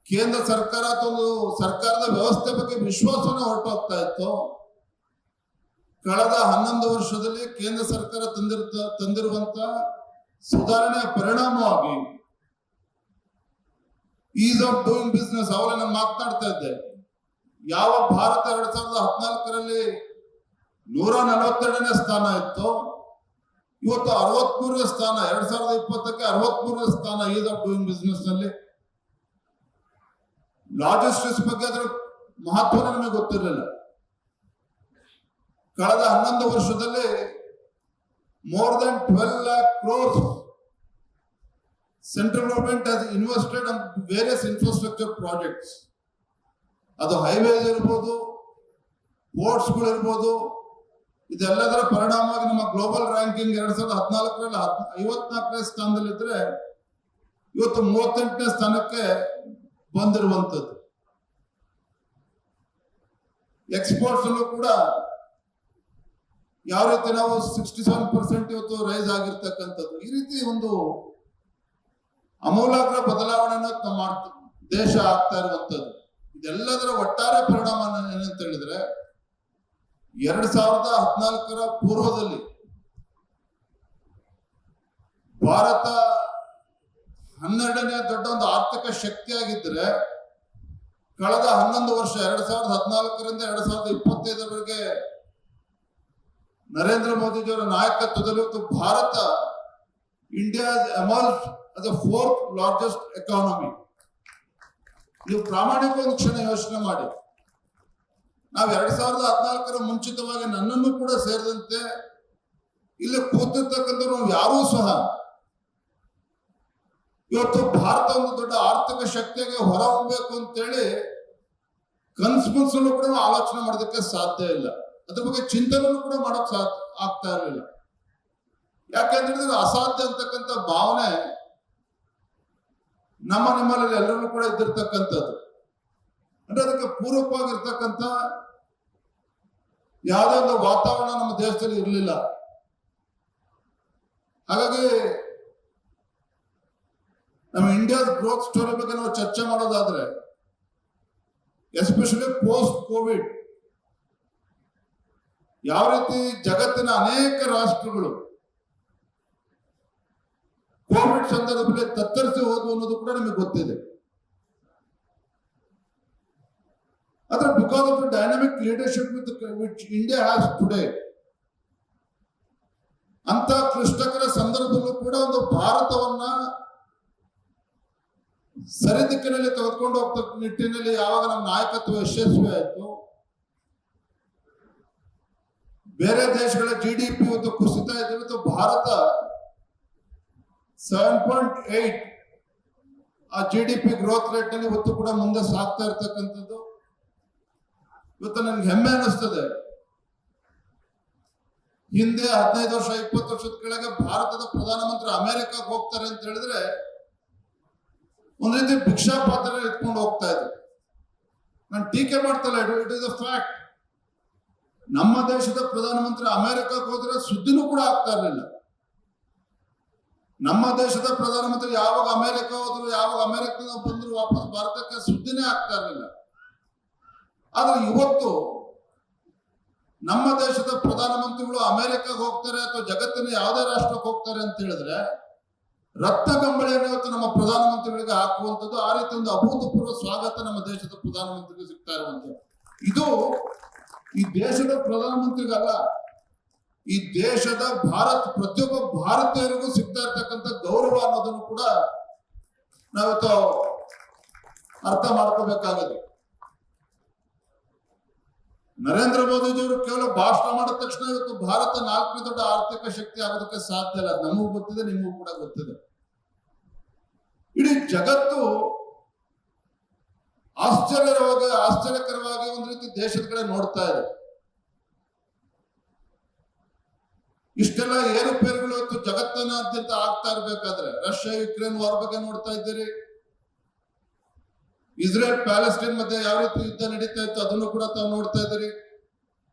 ಕೇಂದ್ರ ಸರ್ಕಾರ ಅಥವಾ ಒಂದು ಸರ್ಕಾರದ ವ್ಯವಸ್ಥೆ ಬಗ್ಗೆ ವಿಶ್ವಾಸವನ್ನು ಹೊರಟೋಗ್ತಾ ಇತ್ತು, ಕಳೆದ 11 ವರ್ಷದಲ್ಲಿ ಕೇಂದ್ರ ಸರ್ಕಾರ ತಂದಿರುವಂತ ಸುಧಾರಣೆಯ ಪರಿಣಾಮವಾಗಿ ಈಸ್ ಆಫ್ ಡೂಯಿಂಗ್ ಬಿಸ್ನೆಸ್, ಅವರೇ ನಾನು ಮಾತನಾಡ್ತಾ ಇದ್ದೆ. ಯಾವ ಭಾರತ 2014ರಲ್ಲಿ 142ನೇ ಸ್ಥಾನ ಇತ್ತು, ಇವತ್ತು 63ನೇ ಸ್ಥಾನ, 2020ಕ್ಕೆ 63ನೇ ಸ್ಥಾನ ಈಸ್ ಆಫ್ ಡೂಯಿಂಗ್ ಬಿಸ್ನೆಸ್ ನಲ್ಲಿ. ಲಾಜಿಸ್ಟಿಕ್ಸ್ ಬಗ್ಗೆ ಅದರ ಮಹತ್ವ ನಮಗೆ ಗೊತ್ತಿರಲಿಲ್ಲ. ಕಳೆದ 11 ವರ್ಷದಲ್ಲಿ more than 12 lakh crores central government has invested on various infrastructure projects. ಅದು ಹೈವೇಸ್ ಇರ್ಬೋದು, ಪೋರ್ಟ್ಸ್ಗಳು ಇರ್ಬೋದು. ಇದೆಲ್ಲದರ ಪರಿಣಾಮವಾಗಿ ನಮ್ಮ ಗ್ಲೋಬಲ್ ರ್ಯಾಂಕಿಂಗ್ 2014ರಲ್ಲಿ 54ನೇ ಸ್ಥಾನದಲ್ಲಿದ್ರೆ ಇವತ್ತು 38ನೇ ಸ್ಥಾನಕ್ಕೆ ಬಂದಿರುವಂಥದ್ದು. ಎಕ್ಸ್ಪೋರ್ಟ್ಸ್ ಅಲ್ಲೂ ಕೂಡ ಯಾವ ರೀತಿ ನಾವು 67% ಇವತ್ತು ರೈಸ್ ಆಗಿರ್ತಕ್ಕಂಥದ್ದು. ಈ ರೀತಿ ಒಂದು ಅಮೂಲಾಗ್ರ ಬದಲಾವಣೆಯನ್ನು ನಮ್ಮ ದೇಶ ಆಗ್ತಾ ಇರುವಂಥದ್ದು. ಇದೆಲ್ಲದರ ಒಟ್ಟಾರೆ ಪರಿಣಾಮ ಏನಂತ ಹೇಳಿದ್ರೆ, 2014ರ ಪೂರ್ವದಲ್ಲಿ ಭಾರತ 12ನೇ ದೊಡ್ಡ ಒಂದು ಆರ್ಥಿಕ ಶಕ್ತಿಯಾಗಿದ್ದರೆ, ಕಳೆದ 11 ವರ್ಷ 2014ರಿಂದ 2025ರವರೆಗೆ ನರೇಂದ್ರ ಮೋದಿಜಿಯವರ ನಾಯಕತ್ವದಲ್ಲಿ ಇವತ್ತು Bharat, India emerged as the 4th largest economy. ನೀವು ಪ್ರಾಮಾಣಿಕ ಒಂದು ಕ್ಷಣ ಯೋಚನೆ ಮಾಡಿ, ನಾವು 2014 ಮುಂಚಿತವಾಗಿ ನನ್ನನ್ನು ಕೂಡ ಸೇರಿದಂತೆ ಇಲ್ಲಿ ಕೂತಿರ್ತಕ್ಕಂಥವ್ರು ಯಾರೂ ಸಹ ಇವತ್ತು ಭಾರತ ಒಂದು ದೊಡ್ಡ ಆರ್ಥಿಕ ಶಕ್ತಿಗೆ ಹೊರಹೊಮ್ಮಬೇಕು ಅಂತೇಳಿ ಕನ್ಸು ಕೂಡ ಆಲೋಚನೆ ಮಾಡೋದಕ್ಕೆ ಸಾಧ್ಯ ಇಲ್ಲ. ಅದ್ರ ಬಗ್ಗೆ ಚಿಂತನೆ ಕೂಡ ಮಾಡಕ್ ಆಗ್ತಾ ಇರಲಿಲ್ಲ. ಯಾಕೆಂದ್ರೆ ಅಸಾಧ್ಯ ಅಂತಕ್ಕಂಥ ಭಾವನೆ ನಿಮ್ಮಲ್ಲಿ ಎಲ್ಲರೂ ಕೂಡ ಇದ್ದಿರ್ತಕ್ಕಂಥದ್ದು. ಅಂದ್ರೆ ಅದಕ್ಕೆ ಪೂರಕವಾಗಿರ್ತಕ್ಕಂಥ ಯಾವುದೇ ಒಂದು ವಾತಾವರಣ ನಮ್ಮ ದೇಶದಲ್ಲಿ ಇರಲಿಲ್ಲ. ಹಾಗಾಗಿ ನಮ್ಮ ಇಂಡಿಯಾದ ಗ್ರೋತ್ ಸ್ಟೋರಿ ಬಗ್ಗೆ ನಾವು ಚರ್ಚೆ ಮಾಡೋದಾದ್ರೆ, ಎಸ್ಪೆಷಲಿ ಪೋಸ್ಟ್ ಕೋವಿಡ್, ಯಾವ ರೀತಿ ಜಗತ್ತಿನ ಅನೇಕ ರಾಷ್ಟ್ರಗಳು ಕೋವಿಡ್ ಸಂದರ್ಭದಲ್ಲಿ ತತ್ತರಿಸಿ ಹೋದ್ವು ಅನ್ನೋದು ಕೂಡ ನಿಮಗೆ ಗೊತ್ತಿದೆ. ಆದ್ರೆ because of the dynamic leadership which India has today, ಅಂತ ಕ್ಲಿಷ್ಟಕರ ಸಂದರ್ಭದಲ್ಲೂ ಕೂಡ ಒಂದು ಭಾರತವನ್ನ ಸರಿದಿಕ್ಕಿನಲ್ಲಿ ತೆಗೆದುಕೊಂಡು ಹೋಗ್ತಕ್ಕ ನಿಟ್ಟಿನಲ್ಲಿ ಯಾವಾಗ ನಮ್ಮ ನಾಯಕತ್ವ ಯಶಸ್ವಿ ಆಯಿತು, ಬೇರೆ ದೇಶಗಳ GDP ಒಂದು ಕುಸಿತ ಇದೆ, ಭಾರತ 7.8 ಆ GDP ಗ್ರೋತ್ ರೇಟ್ ನಲ್ಲಿ ಇವತ್ತು ಕೂಡ ಮುಂದೆ ಸಾಗ್ತಾ ಇರ್ತಕ್ಕಂಥದ್ದು. ಇವತ್ತು ನನ್ಗೆ ಹೆಮ್ಮೆ ಅನಿಸ್ತದೆ. ಹಿಂದೆ 15 ವರ್ಷ 20 ವರ್ಷದ ಕೆಳಗೆ ಭಾರತದ ಪ್ರಧಾನಮಂತ್ರಿ ಅಮೆರಿಕಕ್ಕೆ ಹೋಗ್ತಾರೆ ಅಂತ ಹೇಳಿದ್ರೆ ಒಂದ್ ರೀತಿ ಭಿಕ್ಷಾ ಪಾತ್ರ ಇಟ್ಕೊಂಡು ಹೋಗ್ತಾ ಇದ್ರು. ನಾನು ಟೀಕೆ ಮಾಡ್ತಲ್ಲ, ಇಟ್ ಇಸ್ ಅ ಫ್ಯಾಕ್ಟ್. ನಮ್ಮ ದೇಶದ ಪ್ರಧಾನಮಂತ್ರಿ ಅಮೆರಿಕಕ್ಕೆ ಹೋದ್ರೆ ಸುದ್ದಿನೂ ಕೂಡ ಆಗ್ತಾ ಇರಲಿಲ್ಲ. ನಮ್ಮ ದೇಶದ ಪ್ರಧಾನಮಂತ್ರಿ ಯಾವಾಗ ಅಮೆರಿಕ ಹೋದ್ರು, ಯಾವಾಗ ಅಮೆರಿಕದಿಂದ ಬಂದ್ರು ವಾಪಸ್ ಭಾರತಕ್ಕೆ ಸುದ್ದಿನೇ ಆಗ್ತಾ ಇರಲಿಲ್ಲ. ಆದ್ರೆ ಇವತ್ತು ನಮ್ಮ ದೇಶದ ಪ್ರಧಾನಮಂತ್ರಿಗಳು ಅಮೆರಿಕಕ್ಕೆ ಹೋಗ್ತಾರೆ ಅಥವಾ ಜಗತ್ತಿನ ಯಾವುದೇ ರಾಷ್ಟ್ರಕ್ಕೆ ಹೋಗ್ತಾರೆ ಅಂತ ಹೇಳಿದ್ರೆ ರತ್ನಗಂಬಳಿಯನ್ನು ಇವತ್ತು ನಮ್ಮ ಪ್ರಧಾನಮಂತ್ರಿಗಳಿಗೆ ಹಾಕುವಂಥದ್ದು, ಆ ರೀತಿ ಒಂದು ಅಭೂತಪೂರ್ವ ಸ್ವಾಗತ ನಮ್ಮ ದೇಶದ ಪ್ರಧಾನಮಂತ್ರಿಗೆ ಸಿಗ್ತಾ ಇರುವಂಥದ್ದು. ಇದು ಈ ದೇಶದ ಪ್ರಧಾನಮಂತ್ರಿಗಲ್ಲ, ಈ ದೇಶದ ಪ್ರತಿಯೊಬ್ಬ ಭಾರತೀಯರಿಗೂ ಸಿಗ್ತಾ ಇರ್ತಕ್ಕಂಥ ಗೌರವ ಅನ್ನೋದನ್ನು ಕೂಡ ನಾವಿವತ್ತು ಅರ್ಥ ಮಾಡ್ಕೋಬೇಕಾಗಿದೆ. ನರೇಂದ್ರ ಮೋದಿಜಿಯವರು ಕೇವಲ ಭಾಷಣ ಮಾಡಿದ ತಕ್ಷಣ ಇವತ್ತು ಭಾರತ 4ನೇ ದೊಡ್ಡ ಆರ್ಥಿಕ ಶಕ್ತಿ ಆಗೋದಕ್ಕೆ ಸಾಧ್ಯ ಇಲ್ಲ. ನಮಗೂ ಗೊತ್ತಿದೆ, ನಿಮಗೂ ಕೂಡ ಗೊತ್ತಿದೆ. ಇಡೀ ಜಗತ್ತು ಆಶ್ಚರ್ಯಕರವಾಗಿ ಒಂದು ರೀತಿ ದೇಶದ ಕಡೆ ನೋಡ್ತಾ ಇದೆ. ಇಷ್ಟೆಲ್ಲ ಏರುಪೇರುಗಳು ಇವತ್ತು ಜಗತ್ತಿನಾದ್ಯಂತ ಆಗ್ತಾ ಇರ್ಬೇಕಾದ್ರೆ ರಷ್ಯಾ ಯುಕ್ರೇನ್ ವಾರ್ ಬಗ್ಗೆ ನೋಡ್ತಾ ಇದ್ದೀರಿ. ಇಸ್ರೇಲ್ ಪ್ಯಾಲೆಸ್ಟೈನ್ ಮಧ್ಯೆ ಯಾವ ರೀತಿ ಯುದ್ಧ ನಡೀತಾ ಇತ್ತು ಅದನ್ನು ಕೂಡ ತಾವು ನೋಡ್ತಾ ಇದ್ದೀರಿ.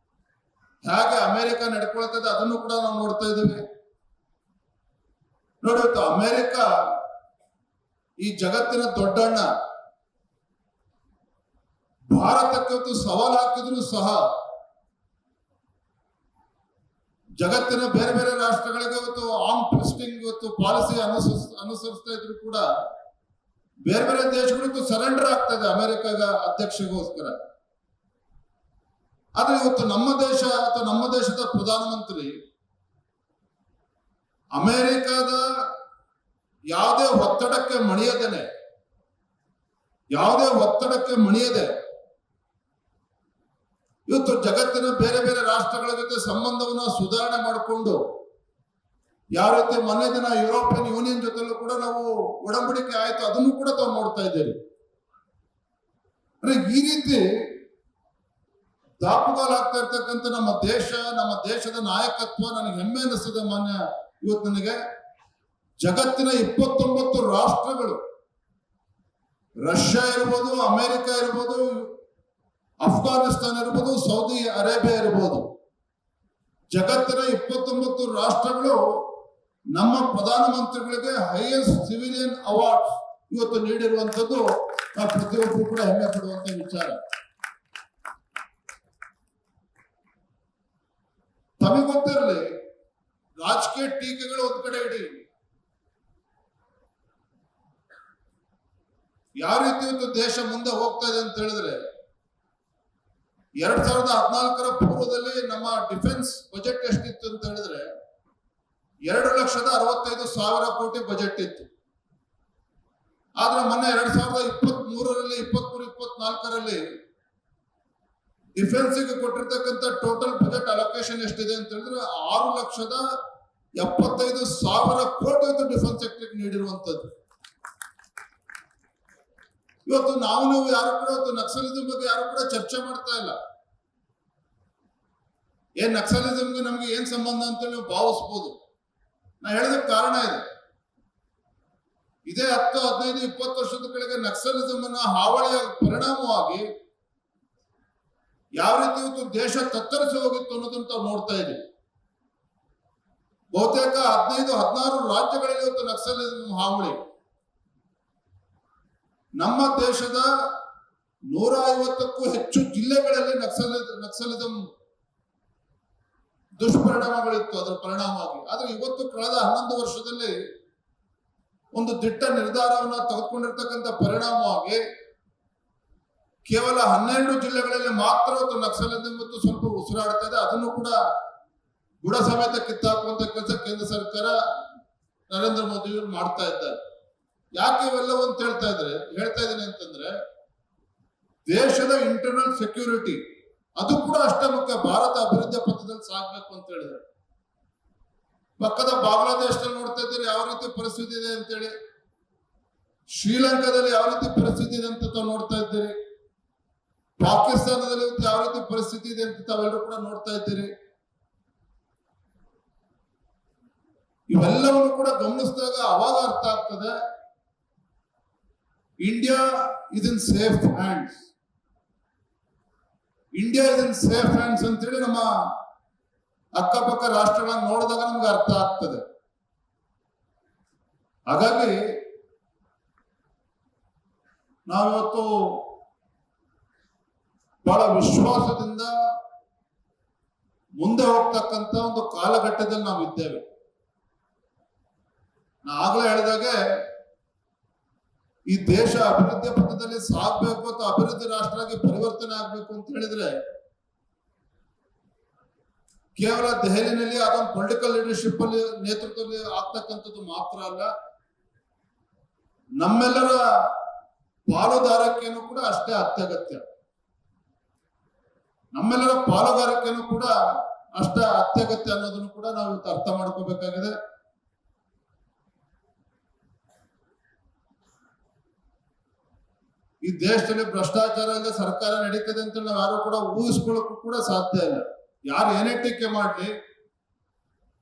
ಹೇಗೆ ಅಮೆರಿಕ ನಡ್ಕೊಳ್ತದೆ ಅದನ್ನು ಕೂಡ ನಾವು ನೋಡ್ತಾ ಇದ್ದೀವಿ. ನೋಡಿ, ಇವತ್ತು ಅಮೆರಿಕ ಈ ಜಗತ್ತಿನ ದೊಡ್ಡಣ್ಣ, ಭಾರತಕ್ಕೆ ಇವತ್ತು ಸವಾಲು ಹಾಕಿದ್ರು ಸಹ ಜಗತ್ತಿನ ಬೇರೆ ಬೇರೆ ರಾಷ್ಟ್ರಗಳಿಗೆ ಇವತ್ತು ಆರ್ಮ್ ಟ್ವಿಸ್ಟಿಂಗ್ ಇವತ್ತು ಪಾಲಿಸಿ ಅನುಸರಿಸ್ತಾ ಇದ್ರು ಕೂಡ ಬೇರೆ ಬೇರೆ ದೇಶಗಳು ಸರೆಂಡರ್ ಆಗ್ತಾ ಇದೆ ಅಮೆರಿಕಾಗ ಅಧ್ಯಕ್ಷಗೋಸ್ಕರ. ಆದ್ರೆ ಇವತ್ತು ನಮ್ಮ ದೇಶ ಅಥವಾ ನಮ್ಮ ದೇಶದ ಪ್ರಧಾನಮಂತ್ರಿ ಅಮೆರಿಕದ ಯಾವುದೇ ಒತ್ತಡಕ್ಕೆ ಮಣಿಯದೆ ಇವತ್ತು ಜಗತ್ತಿನ ಬೇರೆ ಬೇರೆ ರಾಷ್ಟ್ರಗಳ ಜೊತೆ ಸಂಬಂಧವನ್ನ ಸುಧಾರಣೆ ಮಾಡಿಕೊಂಡು, ಯಾವ ರೀತಿ ಮೊನ್ನೆ ದಿನ ಯುರೋಪಿಯನ್ ಯೂನಿಯನ್ ಜೊತೆಲೂ ಕೂಡ ನಾವು ಒಡಂಬಡಿಕೆ ಆಯ್ತು, ಅದನ್ನು ಕೂಡ ತಾವು ನೋಡ್ತಾ ಇದ್ದೀರಿ. ಅಂದ್ರೆ ಈ ರೀತಿ ದಾಪುಗಾಲಾಗ್ತಾ ಇರ್ತಕ್ಕಂಥ ನಮ್ಮ ದೇಶದ ನಾಯಕತ್ವ ನನಗೆ ಹೆಮ್ಮೆ ಅನಿಸ್ತದೆ. ಇವತ್ತು ನನಗೆ ಜಗತ್ತಿನ 29 ರಾಷ್ಟ್ರಗಳು, ರಷ್ಯಾ ಇರ್ಬೋದು, ಅಮೆರಿಕ ಇರ್ಬೋದು, ಅಫ್ಘಾನಿಸ್ತಾನ ಇರ್ಬೋದು, ಸೌದಿ ಅರೇಬಿಯಾ ಇರ್ಬೋದು, ಜಗತ್ತಿನ 29 ರಾಷ್ಟ್ರಗಳು ನಮ್ಮ ಪ್ರಧಾನಮಂತ್ರಿಗಳಿಗೆ ಹೈಯೆಸ್ಟ್ ಸಿವಿಲಿಯನ್ ಅವಾರ್ಡ್ಸ್ ಇವತ್ತು ನೀಡಿರುವಂತದ್ದು ನಾವು ಪ್ರತಿಯೊಬ್ಬರು ಕೂಡ ಹೆಮ್ಮೆ ಪಡುವಂತ ವಿಚಾರ. ತಮಗೆ ಗೊತ್ತಿರಲಿ, ರಾಜಕೀಯ ಟೀಕೆಗಳು ಒಂದ್ ಕಡೆ ಇಡಿ, ಯಾವ ರೀತಿ ಇವತ್ತು ದೇಶ ಮುಂದೆ ಹೋಗ್ತಾ ಇದೆ ಅಂತ ಹೇಳಿದ್ರೆ 2014 ಪೂರ್ವದಲ್ಲಿ ನಮ್ಮ ಡಿಫೆನ್ಸ್ ಬಜೆಟ್ ಎಷ್ಟಿತ್ತು ಅಂತ ಹೇಳಿದ್ರೆ 2,65,000 ಕೋಟಿ ಬಜೆಟ್ ಇತ್ತು. ಆದ್ರೆ ಮೊನ್ನೆ 2023ರಲ್ಲಿ 23-24ರಲ್ಲಿ ಡಿಫೆನ್ಸ್ಗೆ ಕೊಟ್ಟಿರ್ತಕ್ಕಂಥ ಟೋಟಲ್ ಬಜೆಟ್ ಅಲೋಕೇಶನ್ ಎಷ್ಟಿದೆ ಅಂತ ಹೇಳಿದ್ರೆ 6,75,000 ಕೋಟಿ ಡಿಫೆನ್ಸ್ ಸೆಕ್ಟರ್ಗೆ ನೀಡಿರುವಂತದ್ದು. ಇವತ್ತು ನಾವು ಯಾರು ಕೂಡ ಇವತ್ತು ನಕ್ಸಲಿಸಂ ಬಗ್ಗೆ ಯಾರು ಕೂಡ ಚರ್ಚೆ ಮಾಡ್ತಾ ಇಲ್ಲ. ಏನ್ ನಕ್ಸಲಿಸಂಗೆ ನಮ್ಗೆ ಏನ್ ಸಂಬಂಧ ಅಂತ ನೀವು ಭಾವಿಸ್ಬೋದು. ನಾ ಹೇಳೋದಕ್ಕೆ ಕಾರಣ ಇದೆ. ಇದೇ 10, 15, 20 ವರ್ಷದ ಕೆಳಗೆ ನಕ್ಸಲಿಸಂ ಅನ್ನ ಹಾವಳಿಯ ಪರಿಣಾಮವಾಗಿ ಯಾವ ರೀತಿ ಇವತ್ತು ದೇಶ ತತ್ತರಿಸಿ ಹೋಗಿತ್ತು ಅನ್ನೋದನ್ನ ತಾವು ನೋಡ್ತಾ ಇದ್ದೀವಿ. ಬಹುತೇಕ 15, 16 ರಾಜ್ಯಗಳಲ್ಲಿ ಇವತ್ತು ನಕ್ಸಲಿಸಂ ಹಾವಳಿ. ನಮ್ಮ ದೇಶದ 150ಕ್ಕೂ ಹೆಚ್ಚು ಜಿಲ್ಲೆಗಳಲ್ಲಿ ನಕ್ಸಲಿಸಂ ದುಷ್ಪರಿಣಾಮಗಳಿತ್ತು ಅದರ ಪರಿಣಾಮವಾಗಿ. ಆದ್ರೆ ಇವತ್ತು ಕಳೆದ 11 ವರ್ಷದಲ್ಲಿ ಒಂದು ದಿಟ್ಟ ನಿರ್ಧಾರವನ್ನು ತೆಗೆದುಕೊಂಡಿರ್ತಕ್ಕಂಥ ಪರಿಣಾಮವಾಗಿ ಕೇವಲ 12 ಜಿಲ್ಲೆಗಳಲ್ಲಿ ಮಾತ್ರ ನಕ್ಸಲಿಸಂ ಮತ್ತು ಸ್ವಲ್ಪ ಉಸಿರಾಡ್ತಾ ಇದೆ. ಅದನ್ನು ಕೂಡ ಬುಡ ಸಮೇತ ಕಿತ್ತಾಕುವಂತ ಕೆಲಸ ಕೇಂದ್ರ ಸರ್ಕಾರ ನರೇಂದ್ರ ಮೋದಿ ಮಾಡ್ತಾ ಇದ್ದಾರೆ. ಯಾಕೆ ಇವೆಲ್ಲವೂ ಅಂತ ಹೇಳ್ತಾ ಇದ್ದೀನಿ ಅಂತಂದ್ರೆ ದೇಶದ ಇಂಟರ್ನಲ್ ಸೆಕ್ಯೂರಿಟಿ ಅದು ಕೂಡ ಅಷ್ಟೇ ಮುಖ್ಯ. ಭಾರತ ಅಭಿವೃದ್ಧಿ ಪಥದಲ್ಲಿ ಸಾಗಬೇಕು ಅಂತ ಹೇಳಿದ್ರೆ ಪಕ್ಕದ ಬಾಂಗ್ಲಾದೇಶದಲ್ಲಿ ನೋಡ್ತಾ ಇದ್ದೀರಿ ಯಾವ ರೀತಿ ಪರಿಸ್ಥಿತಿ ಇದೆ ಅಂತೇಳಿ. ಶ್ರೀಲಂಕಾದಲ್ಲಿ ಯಾವ ರೀತಿ ಪರಿಸ್ಥಿತಿ ಇದೆ ಅಂತ ತಾವು ನೋಡ್ತಾ ಇದ್ದೀರಿ. ಪಾಕಿಸ್ತಾನದಲ್ಲಿ ಯಾವ ರೀತಿ ಪರಿಸ್ಥಿತಿ ಇದೆ ಅಂತ ತಾವೆಲ್ಲರೂ ಕೂಡ ನೋಡ್ತಾ ಇದ್ದೀರಿ. ಇವೆಲ್ಲವನ್ನು ಕೂಡ ಗಮನಿಸಿದಾಗ ಅವಾಗ ಅರ್ಥ ಆಗ್ತದೆ India is in safe hands. India is in safe hands ಅಂತೇಳಿ ನಮ್ಮ ಅಕ್ಕಪಕ್ಕ ರಾಷ್ಟ್ರಗಳನ್ನ ನೋಡಿದಾಗ ನಮ್ಗೆ ಅರ್ಥ ಆಗ್ತದೆ. ಹಾಗಾಗಿ ನಾವಿವತ್ತು ಬಹಳ ವಿಶ್ವಾಸದಿಂದ ಮುಂದೆ ಹೋಗ್ತಕ್ಕಂಥ ಒಂದು ಕಾಲಘಟ್ಟದಲ್ಲಿ ನಾವಿದ್ದೇವೆ. ನಾ ಆಗ್ಲೇ ಹೇಳಿದಾಗೆ ಈ ದೇಶ ಅಭಿವೃದ್ಧಿ ಪಥದಲ್ಲಿ ಸಾಗಬೇಕು ಅಥವಾ ಅಭಿವೃದ್ಧಿ ರಾಷ್ಟ್ರವಾಗಿ ಪರಿವರ್ತನೆ ಆಗ್ಬೇಕು ಅಂತ ಹೇಳಿದ್ರೆ ಕೇವಲ ದೆಹಲಿನಲ್ಲಿ ಅದೊಂದು ಪೊಲಿಟಿಕಲ್ ಲೀಡರ್ಶಿಪ್ ಅಲ್ಲಿ ನೇತೃತ್ವದಲ್ಲಿ ಆಗ್ತಕ್ಕಂಥದ್ದು ಮಾತ್ರ ಅಲ್ಲ, ನಮ್ಮೆಲ್ಲರ ಪಾಲುದಾರಿಕೆಯನ್ನು ಕೂಡ ಅಷ್ಟೇ ಅತ್ಯಗತ್ಯ. ನಮ್ಮೆಲ್ಲರ ಪಾಲುಗಾರಿಕೆಯನ್ನು ಕೂಡ ಅಷ್ಟೇ ಅತ್ಯಗತ್ಯ ಅನ್ನೋದನ್ನು ಕೂಡ ನಾವು ಇವತ್ತು ಅರ್ಥ ಮಾಡ್ಕೋಬೇಕಾಗಿದೆ. ಈ ದೇಶದಲ್ಲಿ ಭ್ರಷ್ಟಾಚಾರ ಇಲ್ಲ ಸರ್ಕಾರ ನಡೀತದೆ ಅಂತ ನಾವು ಯಾರು ಕೂಡ ಊಹಿಸ್ಕೊಳ್ಳೋಕ್ಕೂ ಕೂಡ ಸಾಧ್ಯ ಇಲ್ಲ. ಯಾರು ಏನೇ ಟೀಕೆ ಮಾಡಲಿ,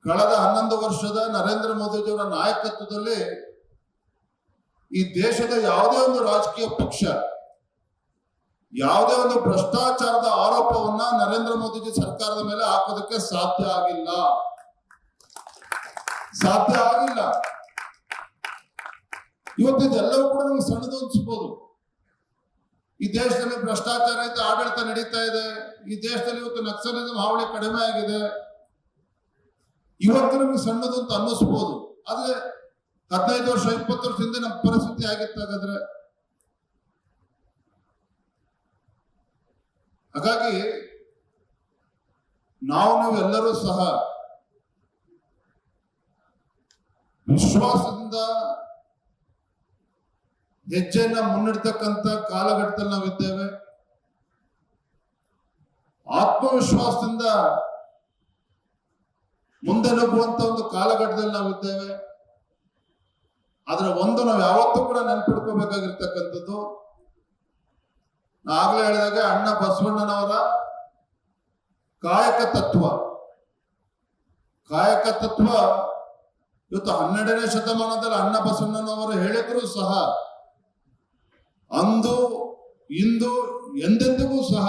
ಕಳೆದ 11 ವರ್ಷದ ನರೇಂದ್ರ ಮೋದಿಜಿಯವರ ನಾಯಕತ್ವದಲ್ಲಿ ಈ ದೇಶದ ಯಾವುದೇ ಒಂದು ರಾಜಕೀಯ ಪಕ್ಷ ಯಾವುದೇ ಒಂದು ಭ್ರಷ್ಟಾಚಾರದ ಆರೋಪವನ್ನ ನರೇಂದ್ರ ಮೋದಿಜಿ ಸರ್ಕಾರದ ಮೇಲೆ ಹಾಕೋದಕ್ಕೆ ಸಾಧ್ಯ ಆಗಿಲ್ಲ. ಇವತ್ತು ಇದೆಲ್ಲವೂ ಕೂಡ ನಮ್ಗೆ ಸಣ್ಣದು ಅನ್ಸ್ಬೋದು. ಈ ದೇಶದಲ್ಲಿ ಭ್ರಷ್ಟಾಚಾರ ರಹಿತ ಆಡಳಿತ ನಡೀತಾ ಇದೆ. ಈ ದೇಶದಲ್ಲಿ ಇವತ್ತು ನಕ್ಸಲಿಸಂ ಹಾವಳಿ ಕಡಿಮೆ ಆಗಿದೆ. ಇವತ್ತು ನಮಗೆ ಸಣ್ಣದು ಅಂತ ಅನ್ನಿಸ್ಬೋದು. ಆದ್ರೆ 15 ವರ್ಷ 20 ವರ್ಷ ಹಿಂದೆ ನಮ್ಮ ಪರಿಸ್ಥಿತಿ ಆಗಿತ್ತು. ಹಾಗಾದ್ರೆ ಹಾಗಾಗಿ ನೀವೆಲ್ಲರೂ ಸಹ ವಿಶ್ವಾಸದಿಂದ ಹೆಜ್ಜೆಯನ್ನ ಮುನ್ನಡೆತಕ್ಕಂಥ ಕಾಲಘಟ್ಟದಲ್ಲಿ ನಾವಿದ್ದೇವೆ. ಆತ್ಮವಿಶ್ವಾಸದಿಂದ ಮುಂದೆ ನುಗ್ಗುವಂತ ಒಂದು ಕಾಲಘಟ್ಟದಲ್ಲಿ ನಾವಿದ್ದೇವೆ. ಆದ್ರೆ ಒಂದು ನಾವು ಯಾವತ್ತೂ ಕೂಡ ನೆನ್ಪಿಡ್ಕೋಬೇಕಾಗಿರ್ತಕ್ಕಂಥದ್ದು, ಆಗ್ಲೇ ಹೇಳಿದಾಗ ಅಣ್ಣ ಬಸವಣ್ಣನವರ ಕಾಯಕ ತತ್ವ ಇವತ್ತು 12ನೇ ಶತಮಾನದಲ್ಲಿ ಅಣ್ಣ ಬಸವಣ್ಣನವರು ಹೇಳಿದ್ರು ಸಹ ಅಂದು ಇಂದು ಎಂದೆಂದಿಗೂ ಸಹ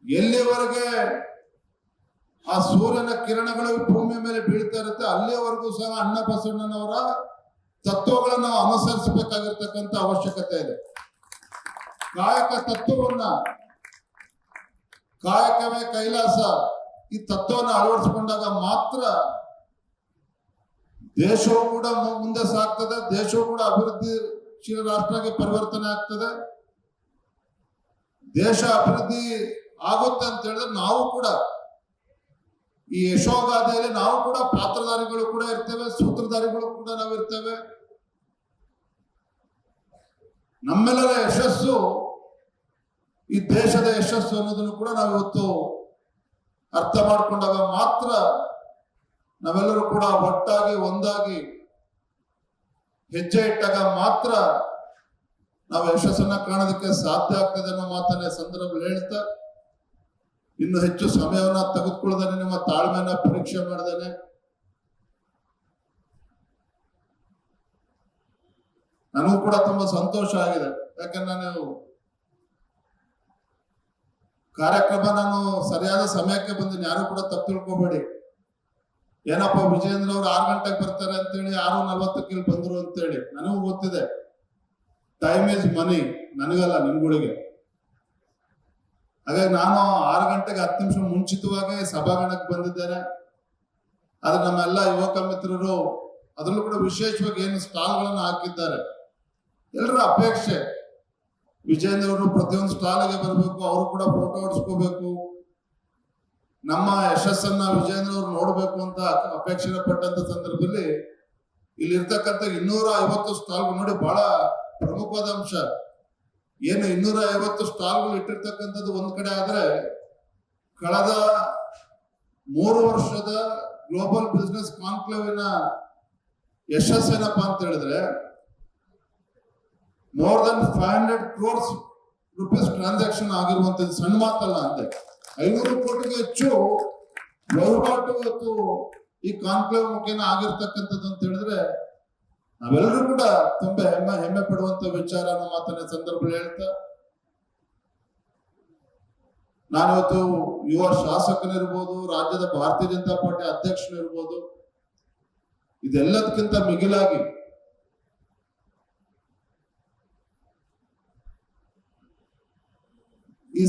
ಎಲ್ಲಿಯವರೆಗೆ ಆ ಸೂರ್ಯನ ಕಿರಣಗಳು ಭೂಮಿ ಮೇಲೆ ಬೀಳ್ತಾ ಇರುತ್ತೆ ಅಲ್ಲಿಯವರೆಗೂ ಸಹ ಅಣ್ಣ ಬಸವಣ್ಣನವರ ತತ್ವಗಳನ್ನು ನಾವು ಅನುಸರಿಸಬೇಕಾಗಿರ್ತಕ್ಕಂಥ ಅವಶ್ಯಕತೆ ಇದೆ. ಕಾಯಕ ತತ್ವವನ್ನ, ಕಾಯಕವೇ ಕೈಲಾಸ, ಈ ತತ್ವವನ್ನು ಅಳವಡಿಸಿಕೊಂಡಾಗ ಮಾತ್ರ ದೇಶವು ಕೂಡ ಮುಂದೆ ಸಾಗ್ತದೆ. ದೇಶವು ಕೂಡ ಅಭಿವೃದ್ಧಿಶೀಲ ರಾಷ್ಟ್ರಕ್ಕೆ ಪರಿವರ್ತನೆ ಆಗ್ತದೆ. ದೇಶ ಅಭಿವೃದ್ಧಿ ಆಗುತ್ತೆ ಅಂತ ಹೇಳಿದ್ರೆ ನಾವು ಕೂಡ ಈ ಯಶೋಗಾಥೆಯಲ್ಲಿ ನಾವು ಕೂಡ ಪಾತ್ರಧಾರಿಗಳು ಕೂಡ ಇರ್ತೇವೆ, ಸೂತ್ರಧಾರಿಗಳು ಕೂಡ ನಾವು ಇರ್ತೇವೆ. ನಮ್ಮೆಲ್ಲರ ಯಶಸ್ಸು ಈ ದೇಶದ ಯಶಸ್ಸು ಅನ್ನೋದನ್ನು ಕೂಡ ನಾವು ಇವತ್ತು ಅರ್ಥ ಮಾಡಿಕೊಂಡಾಗ ಮಾತ್ರ ನಾವೆಲ್ಲರೂ ಕೂಡ ಒಟ್ಟಾಗಿ ಒಂದಾಗಿ ಹೆಜ್ಜೆ ಇಟ್ಟಾಗ ಮಾತ್ರ ನಾವು ಯಶಸ್ಸನ್ನ ಕಾಣೋದಕ್ಕೆ ಸಾಧ್ಯ ಆಗ್ತದೆ ಅನ್ನೋ ಮಾತನ್ನ ಸಂದರ್ಭದಲ್ಲಿ ಹೇಳ್ತಾ, ಇನ್ನು ಹೆಚ್ಚು ಸಮಯವನ್ನ ತೆಗೆದುಕೊಳ್ಳದೇನೆ ನಿಮ್ಮ ತಾಳ್ಮೆಯನ್ನ ಪರೀಕ್ಷೆ ಮಾಡದೇನೆ ನನಗೂ ಕೂಡ ತುಂಬಾ ಸಂತೋಷ ಆಗಿದೆ. ಯಾಕಂದ್ರೆ ನಾನು ಕಾರ್ಯಕ್ರಮ ಸರಿಯಾದ ಸಮಯಕ್ಕೆ ಬಂದಿನಿ, ಯಾರು ಕೂಡ ತಪ್ಪು ತಿಳ್ಕೊಬೇಡಿ. ಏನಪ್ಪ ವಿಜೇಂದ್ರ ಅವ್ರು 6 ಗಂಟೆಗೆ ಬರ್ತಾರೆ ಅಂತೇಳಿ 6:40 ಇಲ್ಲಿ ಬಂದ್ರು ಅಂತೇಳಿ ನನಗೂ ಗೊತ್ತಿದೆ. ಟೈಮ್ ಈಸ್ ಮನಿ, ನನಗಲ್ಲ ನಿಮ್ಗಳಿಗೆ. ಹಾಗಾಗಿ ನಾನು 6 ಗಂಟೆಗೆ 10 ನಿಮಿಷ ಮುಂಚಿತವಾಗಿ ಸಭಾಂಗಣಕ್ಕೆ ಬಂದಿದ್ದೇನೆ. ಆದ್ರೆ ನಮ್ಮೆಲ್ಲ ಯುವಕ ಮಿತ್ರರು ಅದರಲ್ಲೂ ಕೂಡ ವಿಶೇಷವಾಗಿ ಏನು ಸ್ಟಾಲ್ಗಳನ್ನು ಹಾಕಿದ್ದಾರೆ, ಎಲ್ಲರ ಅಪೇಕ್ಷೆ ವಿಜೇಂದ್ರ ಅವರು ಪ್ರತಿಯೊಂದು ಸ್ಟಾಲ್ಗೆ ಬರಬೇಕು, ಅವರು ಕೂಡ ಫೋಟೋ ಹೊಡಿಸ್ಕೋಬೇಕು, ನಮ್ಮ ಯಶಸ್ಸನ್ನ ವಿಜೇಂದ್ರ ಅವರು ನೋಡ್ಬೇಕು ಅಂತ ಅಪೇಕ್ಷೆ ಪಟ್ಟಂತ ಸಂದರ್ಭದಲ್ಲಿ ಇಲ್ಲಿರ್ತಕ್ಕಂಥ 250 ಸ್ಟಾಲ್ಗಳು ನೋಡಿ, ಬಹಳ ಪ್ರಮುಖವಾದ ಅಂಶ ಏನು 250 ಸ್ಟಾಲ್ಗಳು ಇಟ್ಟಿರ್ತಕ್ಕಂಥದ್ದು ಒಂದ್ ಕಡೆ ಆದ್ರೆ, ಕಳೆದ 3 ವರ್ಷದ ಗ್ಲೋಬಲ್ ಬಿಸ್ನೆಸ್ ಕಾನ್ಕ್ಲೇವಿನ ಯಶಸ್ಸೇನಪ್ಪ ಅಂತ ಹೇಳಿದ್ರೆ more than 500 crores rupees transaction ಆಗಿರುವಂತದ್ದು ಸಣ್ಣ ಮಾತಲ್ಲ. ಅಂತೆ 500 ಕೋಟಿಗೆ ಹೆಚ್ಚು ವಹಿವಾಟು ಇವತ್ತು ಈ ಕಾನ್ಕ್ಲೇವ್ ಮುಖೇನ ಆಗಿರ್ತಕ್ಕಂಥದ್ದು ಅಂತ ಹೇಳಿದ್ರೆ ನಾವೆಲ್ಲರೂ ಕೂಡ ತುಂಬಾ ಹೆಮ್ಮೆ ಪಡುವಂತ ವಿಚಾರ ಅನ್ನೋ ಮಾತನ್ನ ಸಂದರ್ಭದಲ್ಲಿ ಹೇಳ್ತಾ, ನಾನಿವತ್ತು ಯುವ ಶಾಸಕನಿರ್ಬೋದು, ರಾಜ್ಯದ ಭಾರತೀಯ ಜನತಾ ಪಾರ್ಟಿ ಅಧ್ಯಕ್ಷನಿರ್ಬೋದು, ಇದೆಲ್ಲದಕ್ಕಿಂತ ಮಿಗಿಲಾಗಿ ಈ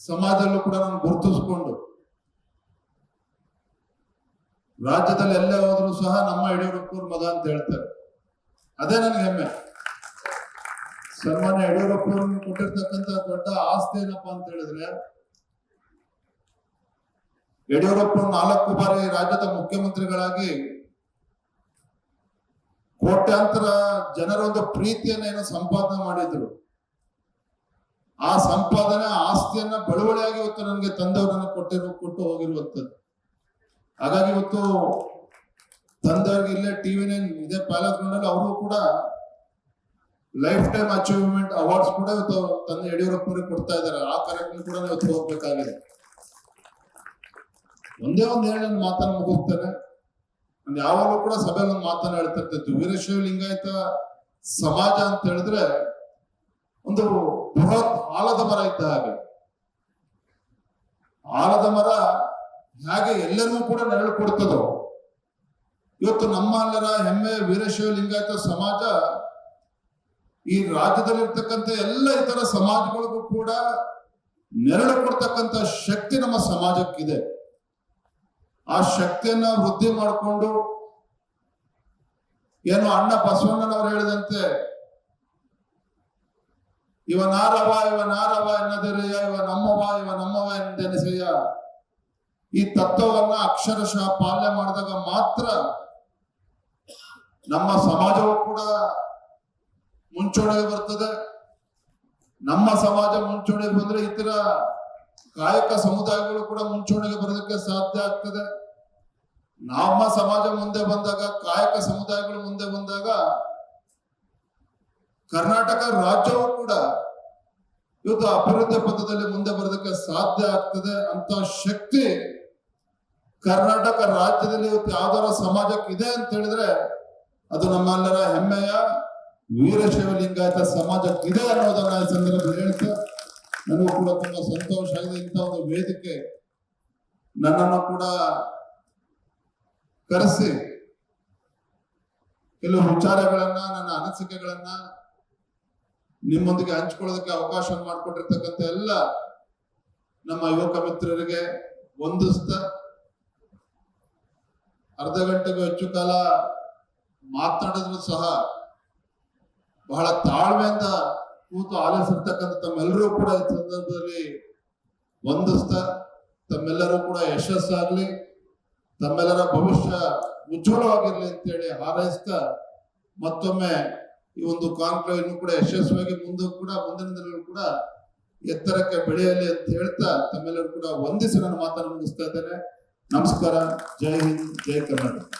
ಸಮಾಜದಲ್ಲೂ ಕೂಡ ನಾನು ಗುರುತಿಸ್ಕೊಂಡು ರಾಜ್ಯದಲ್ಲಿ ಎಲ್ಲೇ ಹೋದ್ರು ಸಹ ನಮ್ಮ ಯಡಿಯೂರಪ್ಪವ್ರ ಮಗ ಅಂತ ಹೇಳ್ತಾರೆ. ಅದೇ ನನಗೆ ಹೆಮ್ಮೆ. ಸನ್ಮಾನ್ಯ ಯಡಿಯೂರಪ್ಪವ್ರನ್ನ ಕೊಟ್ಟಿರ್ತಕ್ಕಂಥ ದೊಡ್ಡ ಆಸ್ತಿ ಏನಪ್ಪಾ ಅಂತ ಹೇಳಿದ್ರೆ, ಯಡಿಯೂರಪ್ಪರು 4 ಬಾರಿ ರಾಜ್ಯದ ಮುಖ್ಯಮಂತ್ರಿಗಳಾಗಿ ಕೋಟ್ಯಾಂತರ ಜನರ ಒಂದು ಪ್ರೀತಿಯನ್ನ ಸಂಪಾದನೆ ಮಾಡಿದ್ರು. ಆ ಸಂಪಾದನೆ ಆಸ್ತಿಯನ್ನ ಬಳುವಳಿಯಾಗಿ ಇವತ್ತು ನನಗೆ ತಂದೆಯವರನ್ನ ಕೊಟ್ಟು ಹೋಗಿರುವಂತದ್ದು. ಹಾಗಾಗಿ ಇವತ್ತು ತಂದೆಯವ್ರಿಗೆ ಇಲ್ಲೇ TV9 ಇದೇ ಪ್ಯಾಲೇಸ್ ಗ್ರೌಂಡಲ್ಲಿ ಅವರು ಕೂಡ ಲೈಫ್ ಟೈಮ್ ಅಚೀವ್ಮೆಂಟ್ ಅವಾರ್ಡ್ಸ್ ಕೂಡ ಇವತ್ತು ತಂದೆ ಯಡಿಯೂರಪ್ಪನಿಗೆ ಕೊಡ್ತಾ ಇದ್ದಾರೆ. ಆ ಕಾರ್ಯಕ್ರಮ ಕೂಡ ಇವತ್ತು ಹೋಗ್ಬೇಕಾಗಿದೆ. ಒಂದೇ ಒಂದು ಹೇಳಿ ನನ್ನ ಮಾತನ್ನು ಮುಗಿಸ್ತೇನೆ. ನಾನು ಯಾವಾಗಲೂ ಕೂಡ ಸಭೆಯಲ್ಲಿ ಒಂದು ಮಾತನ್ನ ಹೇಳ್ತಾ ಇರ್ತಿತ್ತು, ವೀರಶೈವ ಲಿಂಗಾಯತ ಸಮಾಜ ಅಂತ ಹೇಳಿದ್ರೆ ಒಂದು ಬೃಹತ್ ಆಲದ ಮರ ಇದ್ದ ಹಾಗೆ. ಆಲದ ಮರ ಹೇಗೆ ಎಲ್ಲರಿಗೂ ಕೂಡ ನೆರಳು ಕೊಡ್ತದೋ, ಇವತ್ತು ನಮ್ಮೆಲ್ಲರ ಹೆಮ್ಮೆ ವೀರಶೈವ ಲಿಂಗಾಯತ ಸಮಾಜ ಈ ರಾಜ್ಯದಲ್ಲಿರ್ತಕ್ಕಂಥ ಎಲ್ಲ ಇತರ ಸಮಾಜಗಳಿಗೂ ಕೂಡ ನೆರಳು ಕೊಡ್ತಕ್ಕಂಥ ಶಕ್ತಿ ನಮ್ಮ ಸಮಾಜಕ್ಕಿದೆ. ಆ ಶಕ್ತಿಯನ್ನ ವೃದ್ಧಿ ಮಾಡಿಕೊಂಡು ಏನು ಅಣ್ಣ ಬಸವಣ್ಣನವರು ಹೇಳಿದಂತೆ, ಇವ ನಾರವ ಎನ್ನದಿರೆಯ, ಇವ ನಮ್ಮವ ಎಂದೆನಿಸೆಯ, ಈ ತತ್ವವನ್ನ ಅಕ್ಷರಶಃ ಪಾಲನೆ ಮಾಡಿದಾಗ ಮಾತ್ರ ನಮ್ಮ ಸಮಾಜವು ಕೂಡ ಮುಂಚೂಣಿಗೆ ಬರ್ತದೆ. ನಮ್ಮ ಸಮಾಜ ಮುಂಚೂಣಿಗೆ ಬಂದ್ರೆ ಇತರ ಕಾಯಕ ಸಮುದಾಯಗಳು ಕೂಡ ಮುಂಚೂಣಿಗೆ ಬರೋದಕ್ಕೆ ಸಾಧ್ಯ ಆಗ್ತದೆ. ನಮ್ಮ ಸಮಾಜ ಮುಂದೆ ಬಂದಾಗ, ಕಾಯಕ ಸಮುದಾಯಗಳು ಮುಂದೆ ಬಂದಾಗ ಕರ್ನಾಟಕ ರಾಜ್ಯವು ಕೂಡ ಇವತ್ತು ಅಭಿವೃದ್ಧಿ ಪಥದಲ್ಲಿ ಮುಂದೆ ಬರೋದಕ್ಕೆ ಸಾಧ್ಯ ಆಗ್ತದೆ. ಅಂತ ಶಕ್ತಿ ಕರ್ನಾಟಕ ರಾಜ್ಯದಲ್ಲಿ ಇವತ್ತು ಯಾವ್ದಾರ ಸಮಾಜಕ್ಕೆ ಇದೆ ಅಂತ ಹೇಳಿದ್ರೆ ಅದು ನಮ್ಮೆಲ್ಲರ ಹೆಮ್ಮೆಯ ವೀರಶೈವ ಲಿಂಗಾಯತ ಸಮಾಜಕ್ಕಿದೆ ಅನ್ನೋದನ್ನ ಈ ಸಂದರ್ಭದಲ್ಲಿ ಹೇಳ್ತಾ, ನನಗೂ ಕೂಡ ತುಂಬಾ ಸಂತೋಷ ಆಗಿದೆ. ಇಂಥ ಒಂದು ವೇದಿಕೆ ನನ್ನನ್ನು ಕೂಡ ಕರೆಸಿ ಕೆಲವು ವಿಚಾರಗಳನ್ನ, ನನ್ನ ಅನಿಸಿಕೆಗಳನ್ನ ನಿಮ್ಮೊಂದಿಗೆ ಹಂಚ್ಕೊಳ್ಳೋದಕ್ಕೆ ಅವಕಾಶ ಮಾಡಿಕೊಟ್ಟಿರ್ತಕ್ಕಂಥ ಎಲ್ಲ ನಮ್ಮ ಯುವಕ ಮಿತ್ರರಿಗೆ ವಂದಿಸ್ತಾ, ಅರ್ಧ ಗಂಟೆಗೂ ಹೆಚ್ಚು ಕಾಲ ಮಾತನಾಡಿದ್ರು ಸಹ ಬಹಳ ತಾಳ್ಮೆಯಿಂದ ಕೂತು ಆಲಿಸಿರ್ತಕ್ಕಂಥ ತಮ್ಮೆಲ್ಲರೂ ಕೂಡ ಈ ಸಂದರ್ಭದಲ್ಲಿ ವಂದಿಸ್ತಾ, ತಮ್ಮೆಲ್ಲರೂ ಕೂಡ ಯಶಸ್ಸಾಗ್ಲಿ, ತಮ್ಮೆಲ್ಲರ ಭವಿಷ್ಯ ಉಜ್ವಲವಾಗಿರ್ಲಿ ಅಂತೇಳಿ ಹಾರೈಸ್ತಾ, ಮತ್ತೊಮ್ಮೆ ಈ ಒಂದು ಕಾನ್ಕ್ಲೇವ್ ಇನ್ನೂ ಕೂಡ ಯಶಸ್ವಿಯಾಗಿ ಮುಂದಿನ ದಿನಗಳು ಕೂಡ ಎತ್ತರಕ್ಕೆ ಬೆಳೆಯಲಿ ಅಂತ ಹೇಳ್ತಾ ತಮ್ಮೆಲ್ಲರೂ ಕೂಡ ವಂದಿಸಿ ನನ್ನ ಮಾತನ್ನು ಮುಗಿಸ್ತಾ ಇದ್ದೇನೆ. ನಮಸ್ಕಾರ. ಜೈ ಹಿಂದ್, ಜೈ ಕರ್ನಾಟಕ.